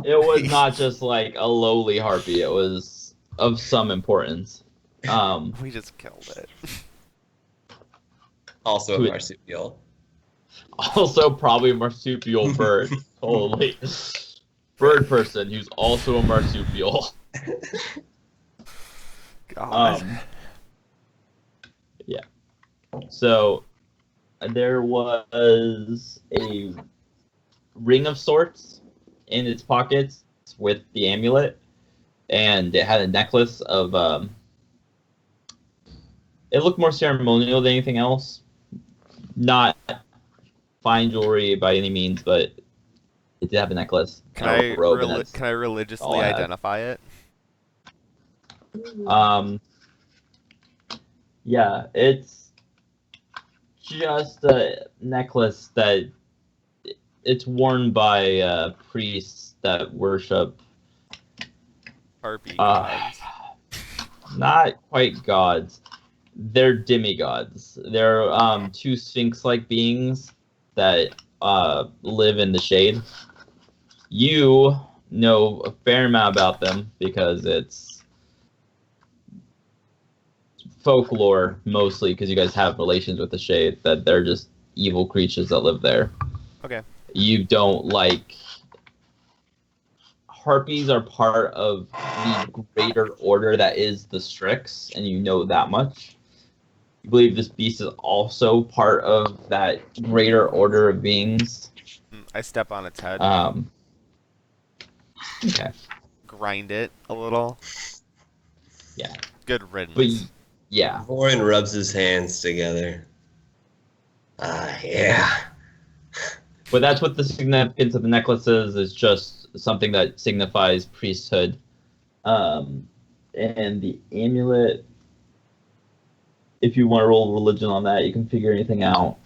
It was not just like a lowly harpy. It was of some importance. We just killed it. Also a Who- marsupial. Also probably a marsupial bird. Totally. Bird person who's also a marsupial. God. Yeah. So there was a ring of sorts in its pockets with the amulet, and it had a necklace of. It looked more ceremonial than anything else. Not fine jewelry by any means, but it did have a necklace. Can and a I robe, and that's can I religiously all I have. identify it? Yeah, it's just a necklace that it's worn by priests that worship Harpy gods. not quite gods. They're demigods. They're 2 sphinx-like beings that live in the shade. You know a fair amount about them because it's folklore mostly because you guys have relations with the shade, that they're just evil creatures that live there. Okay. You don't like harpies are part of the greater order that is the Strix, and you know that much. You believe this beast is also part of that greater order of beings. I step on its head, Okay. grind it a little. Yeah. Good riddance. But yeah. Vorin rubs his hands together. Yeah. But that's what the significance of the necklace is just something that signifies priesthood. And the amulet, if you want to roll religion on that, you can figure anything out.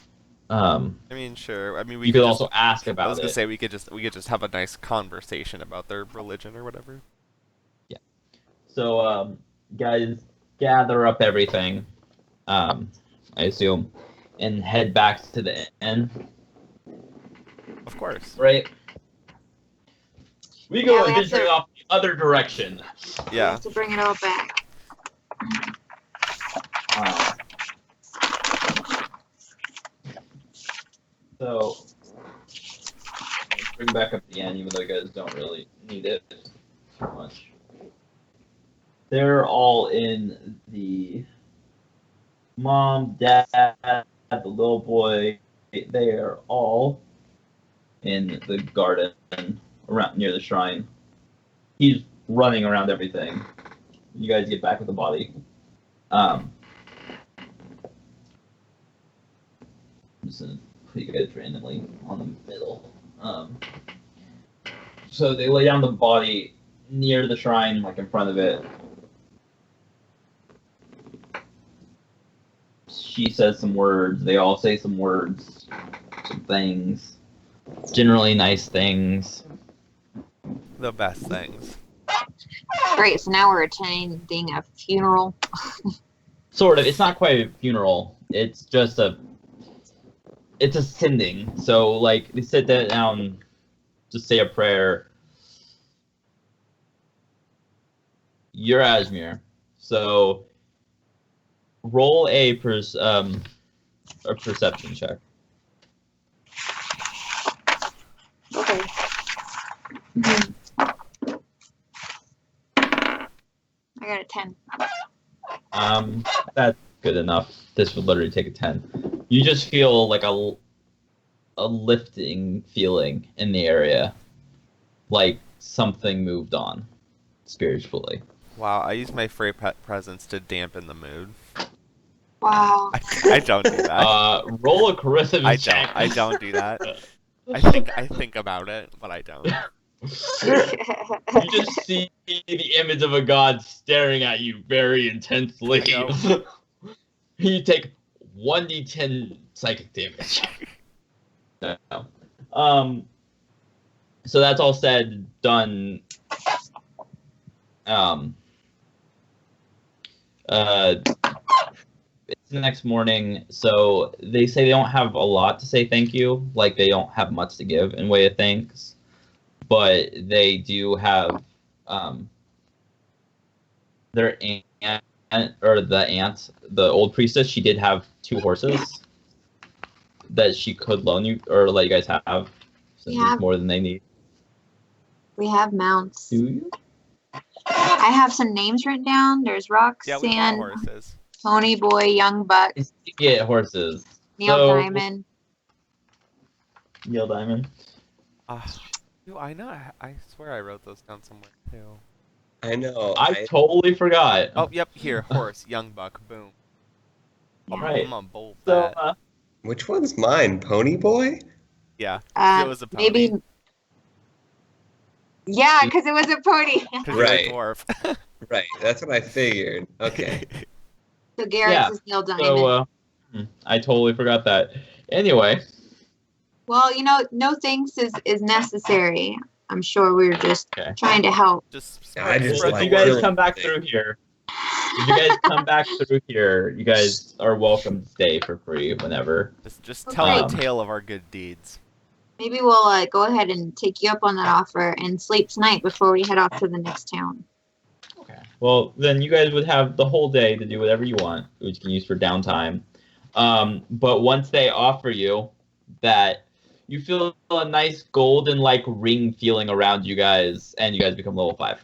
I mean, sure. I mean, we you could also ask about it. I was gonna say we could just have a nice conversation about their religion or whatever. Yeah. So, guys, gather up everything. I assume, and head back to the inn. Of course. Right. We go Yeah, we have adventuring to- off the other direction. We Yeah. have to bring it all back. So, let's bring back up the end, even though you guys don't really need it too much. They're all in the mom, dad, the little boy. They are all in the garden around near the shrine. He's running around everything. You guys get back with the body. I'm just gonna put you guys randomly on the middle. So they lay down the body near the shrine, like in front of it. She says some words. They all say some words, some things. Generally nice things. The best things. Great, so now we're attending a funeral. Sort of. It's not quite a funeral. It's just it's a sending. So like they sit down, just say a prayer. You're Ashmere. So roll a perception check. Okay. I got a 10. That's good enough. This would literally take a 10. You just feel like a lifting feeling in the area, like something moved on spiritually. Wow, I use my free presence to dampen the mood. Wow. I don't do that. Roll a charisma check. I don't do that. I think about it, but I don't. You just see the image of a god staring at you very intensely. You take 1d10 psychic damage. No. So that's all said, done. It's the next morning, so they say they don't have a lot to say thank you. Like, they don't have much to give in way of thanks. But they do have their aunt, or the aunt, the old priestess, she did have 2 horses that she could loan you, or let you guys have, since Yeah. it's more than they need. We have mounts. Do you? I have some names written down. There's Yeah, we got Roxanne, horses. Pony Boy, Young Buck, You get horses. Neil So- Diamond. Neil Diamond. Dude, I know. I swear I wrote those down somewhere too. I know. I totally forgot. Oh, yep. Here, horse, young buck, boom. Right. I'm gonna bolt So, that. Which one's mine? Pony Boy? Yeah, it was a pony. Maybe. Yeah, because it was a pony. 'Cause Right. you're a dwarf. Right. That's what I figured. Okay. So Garrett's Yeah. is Neil Diamond. so I totally forgot that. Anyway, Well, no thanks is necessary. I'm sure we're just Okay. trying to help. Just I just spread if the you guys word. come back through here, you guys are welcome to stay for free whenever. Just Okay. tell the tale of our good deeds. Maybe we'll go ahead and take you up on that offer and sleep tonight before we head off to the next town. Okay. Well, then you guys would have the whole day to do whatever you want, which you can use for downtime. But once they offer you that, you feel a nice golden like ring feeling around you guys, and you guys become level 5.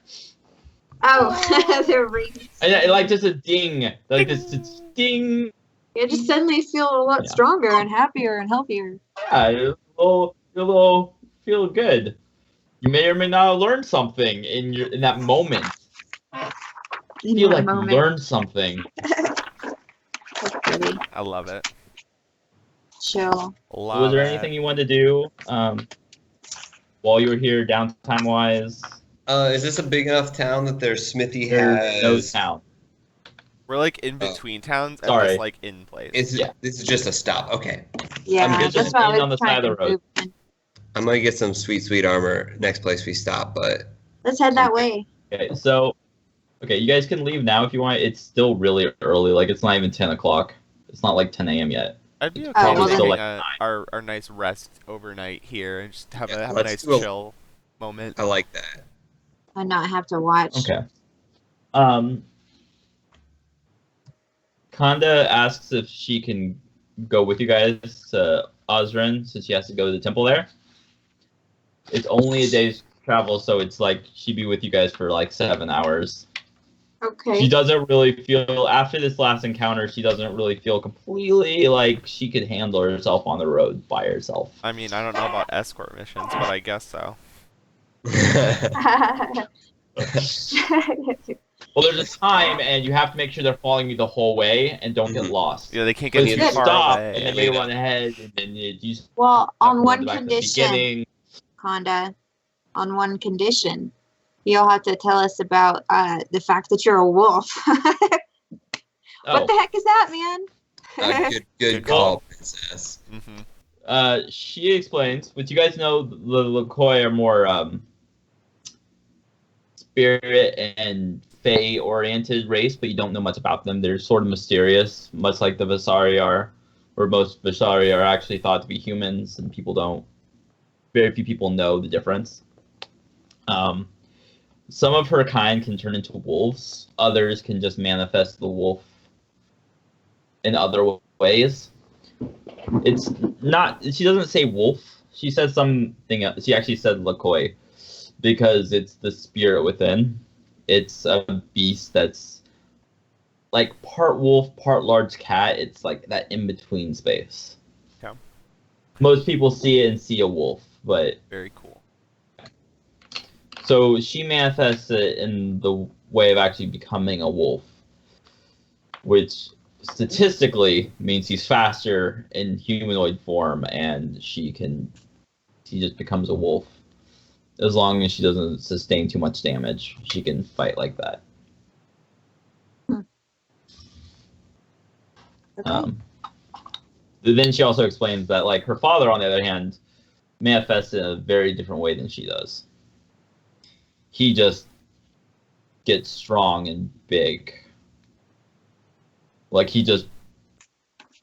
Oh, the rings. And like just a ding, like this ding. You just suddenly feel a lot Yeah. stronger and happier and healthier. Yeah, you're a little feel good. You may or may not have learned something in that moment. Feel like you learned something. That's pretty I love it. chill. Love Was there it. anything you wanted to do while you were here, downtime wise? Is this a big enough town that their smithy There's no has? town. We're like in between towns and Sorry. this like in place. Yeah. This is just a stop. Okay. Yeah, It's that's just what I in on was the side trying of to the road. move. I'm gonna get some sweet armor next place we stop, but Let's head that way. Okay, so you guys can leave now if you want. It's still really early. Like it's not even 10 o'clock. It's not like 10 a.m. yet. I'd be okay well, with then- taking Like our nice rest overnight here and just have a let's nice do a- chill moment. I like that. And not have to watch. Okay. Kanda asks if she can go with you guys to Osran since she has to go to the temple there. It's only a day's travel, so it's like she'd be with you guys for like 7 hours. Okay. She doesn't really feel, after this last encounter, she doesn't really feel completely like she could handle herself on the road by herself. I mean, I don't know about escort missions, but I guess so. Well, there's a time, and you have to make sure they're following you the whole way and don't get lost. Yeah, they can't But get if too you far stop, away. and then they run ahead, and then you Well, on one back to the condition, beginning. Conda. On one condition. You'll have to tell us about the fact that you're a wolf. Oh, What the heck is that, man? Good Good call, princess. she explains. But you guys know the Lakoi are more spirit and fae oriented race, but you don't know much about them. They're sort of mysterious, much like the Vasari are, or most Vasari are actually thought to be humans, and people don't. Very few people know the difference. Some of her kind can turn into wolves. Others can just manifest the wolf in other ways. It's not. She doesn't say wolf. She says something else. She actually said Lakoi because it's the spirit within. It's a beast that's like part wolf, part large cat. It's like that in between space. Okay. Most people see it and see a wolf, but Very cool. so she manifests it in the way of actually becoming a wolf, which statistically means he's faster in humanoid form, and she just becomes a wolf. As long as she doesn't sustain too much damage, she can fight like that. Okay. Then she also explains that, like, her father, on the other hand, manifests in a very different way than she does. He just gets strong and big. Like, he just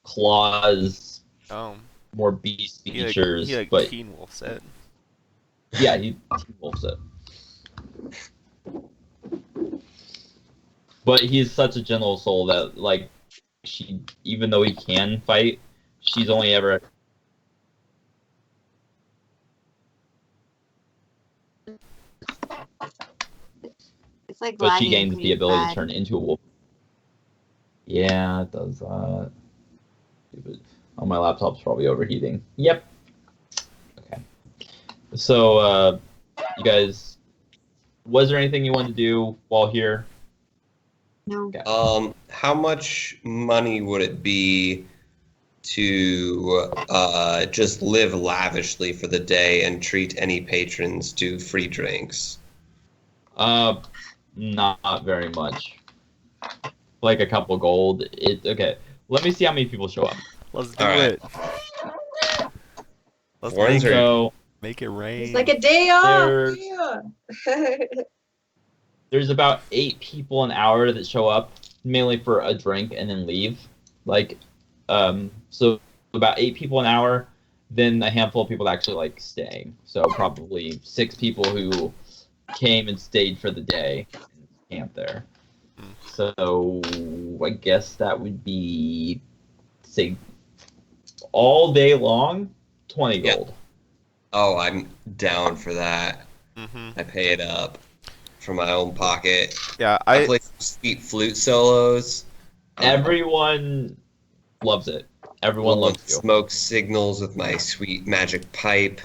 claws Oh, more beast he features, like but Teen Wolf said. yeah, he wolfs it. But he's such a gentle soul that, like, even though he can fight, she's only ever It's like but she lagging gains the pretty ability bad. to turn into a wolf. Yeah, it does that. Oh, my laptop's probably overheating. Yep. Okay. So, you guys, was there anything you wanted to do while here? No. Okay. How much money would it be to just live lavishly for the day and treat any patrons to free drinks? Not very much. Like a couple gold. Okay. Let me see how many people show up. Let's do All right. it. Let's Warrens make are- So make it rain. It's like a day off. There's- Yeah. there's about 8 people an hour that show up, mainly for a drink and then leave. Like, so about 8 people an hour, then a handful of people that actually like staying. So probably 6 people who came and stayed for the day and camped there. So I guess that would be, say, all day long, 20 Yeah. gold. Oh, I'm down for that. Mm-hmm. I pay it up from my own pocket. Yeah, I play some sweet flute solos. Everyone loves it. Everyone Blowing loves you. smoke signals with my sweet magic pipe,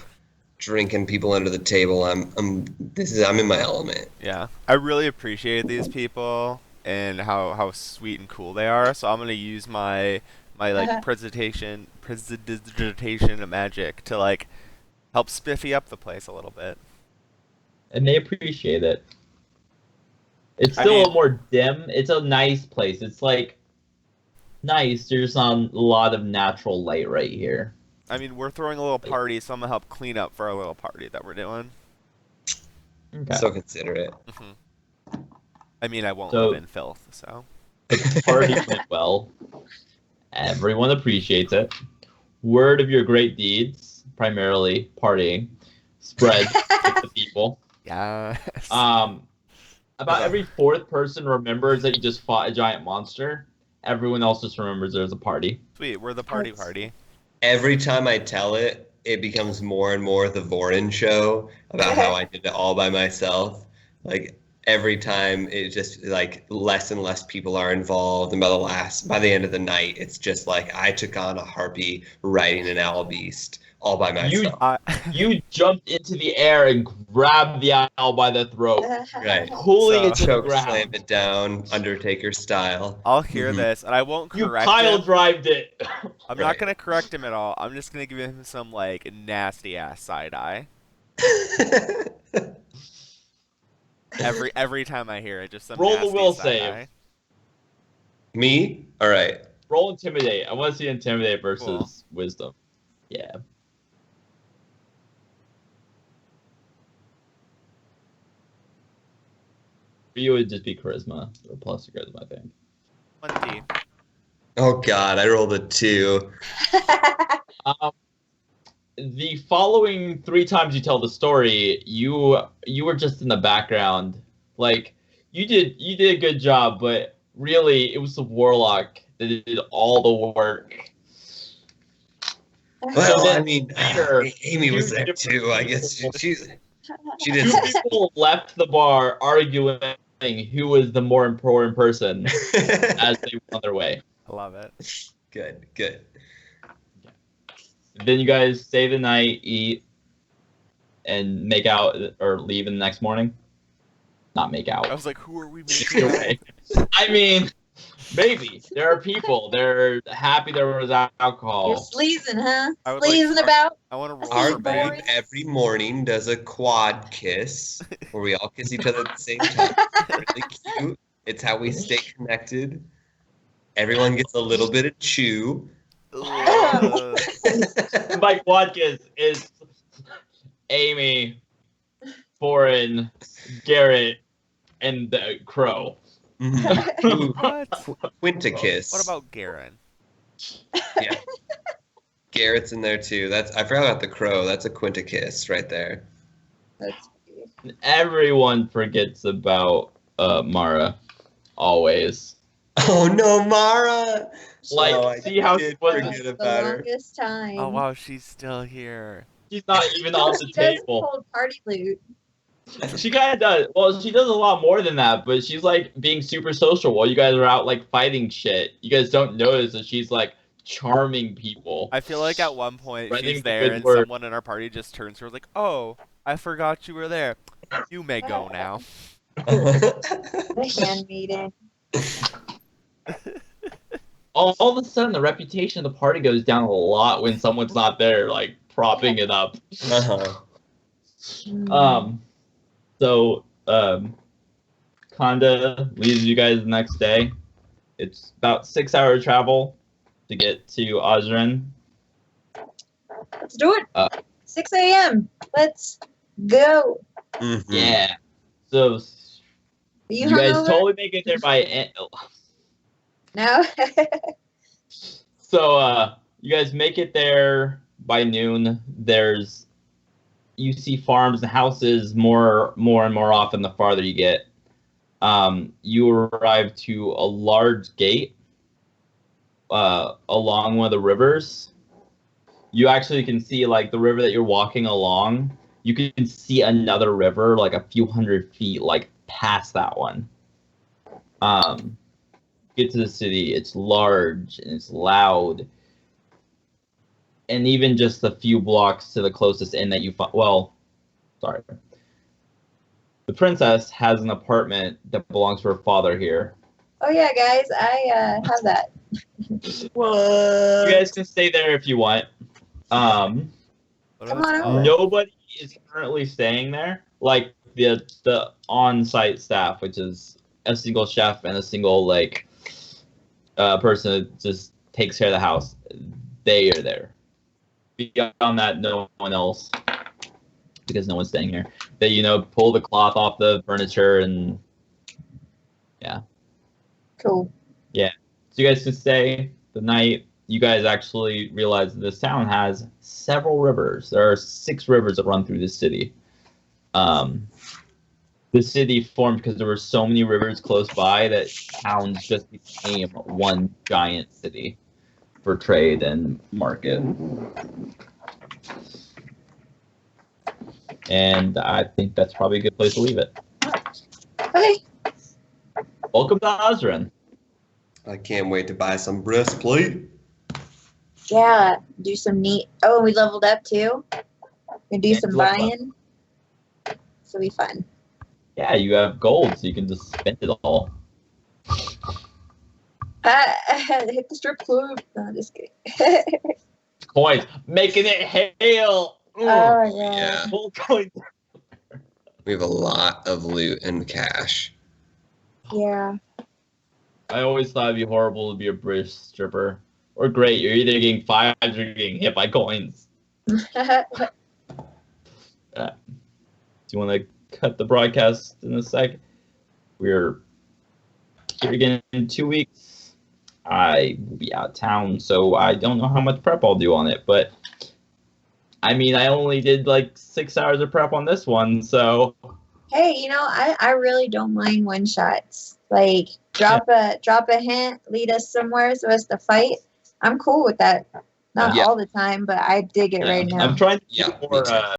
drinking people under the table. I'm in my element. Yeah, I really appreciate these people and how sweet and cool they are. So I'm gonna use my like presentation of magic to like help spiffy up the place a little bit. And they appreciate it. It's I still a mean, little more dim. It's a nice place. It's like nice. There's a lot of natural light right here. we're throwing a little party, so I'm gonna help clean up for our little party that we're doing. Okay. So considerate. Hmm. I won't So- live in filth, so. The party went well. Everyone appreciates it. Word of your great deeds, primarily partying, spreads to the people. Yes. About every fourth person remembers that you just fought a giant monster. Everyone else just remembers there's a party. Sweet, we're the party That's- party. Every time I tell it, it becomes more and more the Vorin show about how I did it all by myself. Like every time, it just like less and less people are involved, and by the end of the night, it's just like I took on a harpy riding an owl beast all by myself. You jumped into the air and grabbed the owl by the throat, Right. pulling it to the Choke ground. slam it down, Undertaker style. I'll hear Mhm. this, and I won't You correct pile him. drived it. I'm Right. not gonna correct him at all. I'm just gonna give him some like nasty ass side eye. Every time I hear it, just some Roll the nasty will side save. eye. Me? All right. Roll intimidate. I want to see intimidate versus Cool. wisdom. Yeah. For you, it would just be charisma or plus charisma, I think. 20. Oh God, I rolled a 2. The following 3 times you tell the story, you were just in the background. Like you did a good job, but really it was the warlock that did all the work. Well, then I mean, later, Amy was two there different too. I guess people- she did. Two people left the bar arguing who was the more important person as they went on their way. I love it. Good, good. Then you guys stay the night, eat, and make out or leave in the next morning. Not make out. I was like, who are we Either making? way. I mean, maybe there are people. They're happy there was You're alcohol. sleazing, huh? I would like- Sleazing about? I want to roll Our for Boring. bang. babe every morning does a quad kiss where we all kiss each other at the same time. It's really cute. It's how we stay connected. Everyone gets a little bit of chew. Ugh. Mike Watkins is Amy, Foreign, Garrett, and the Crow. Mhm. Ooh, What? Quinticus. What about Garen? Yeah. Garrett's in there too. I forgot about the crow. That's a Quinticus right there. That's Everyone forgets about Mara, always. Oh no, Mara! Like, Oh, I see how did she was- forget the about her. longest time. Oh wow, she's still here. She's not even on the She does table. hold party loot. She kind of does. Well, she does a lot more than that, but she's like being super social while you guys are out like fighting shit. You guys don't notice that she's like charming people. I feel like at one point Spreading she's the there good and word. someone in our party just turns to her like, "Oh, I forgot you were there. You may go now." The handmaiden. All of a sudden, the reputation of the party goes down a lot when someone's not there, like propping it up. Uh-huh. So Conda leaves you guys the next day. It's about 6 hour travel to get to Ozrin. Let's do it. 6 a.m. Let's go. Mhm. Yeah. So Are you you guys hungover? totally make it there by. No. So you guys make it there by noon. You see farms and houses more and more often the farther you get. You arrive to a large gate along one of the rivers. you actually can see like the river that you're walking along. You can see another river like a few hundred feet like past that one. Get to the city. It's large and it's loud. And even just a few blocks to the closest inn that you find. Well, sorry. The princess has an apartment that belongs to her father here. Oh yeah, guys, I have that. What? You guys can stay there if you want. Come on over. Nobody is currently staying there. Like the on-site staff, which is a single chef and a single like person that just takes care of the house. They are there. Beyond that, no one else, because no one's staying here. They pull the cloth off the furniture and yeah. Cool. Yeah. So you guys can stay the night. You guys actually realize that this town has several rivers. There are 6 rivers that run through this city. The city formed because there were so many rivers close by that towns just became one giant city for trade and market. And I think that's probably a good place to leave it. Okay. Welcome to Osran. I can't wait to buy some breastplate. Yeah, do some neat. Oh, and we leveled up too. We do some leveled up. buying. This will be fun. Yeah, you have gold, so you can just spend it all. Hit the strip club. No, just kidding. Coins, making it hail. Oh yeah. Yeah. Full coins. We have a lot of loot and cash. Yeah. I always thought it'd be horrible to be a British stripper. Or great, you're either getting 5s or you're getting hit by coins. Do you want to cut the broadcast in a sec? We're here again in 2 weeks. I will be out of town, so I don't know how much prep I'll do on it. But, I mean, I only did like 6 hours of prep on this one, so... Hey, I really don't mind one shots. Like drop a hint, lead us somewhere so as to fight. I'm cool with that. Not Yeah. all the time, but I dig it right now. I'm trying to Yeah, do me more too.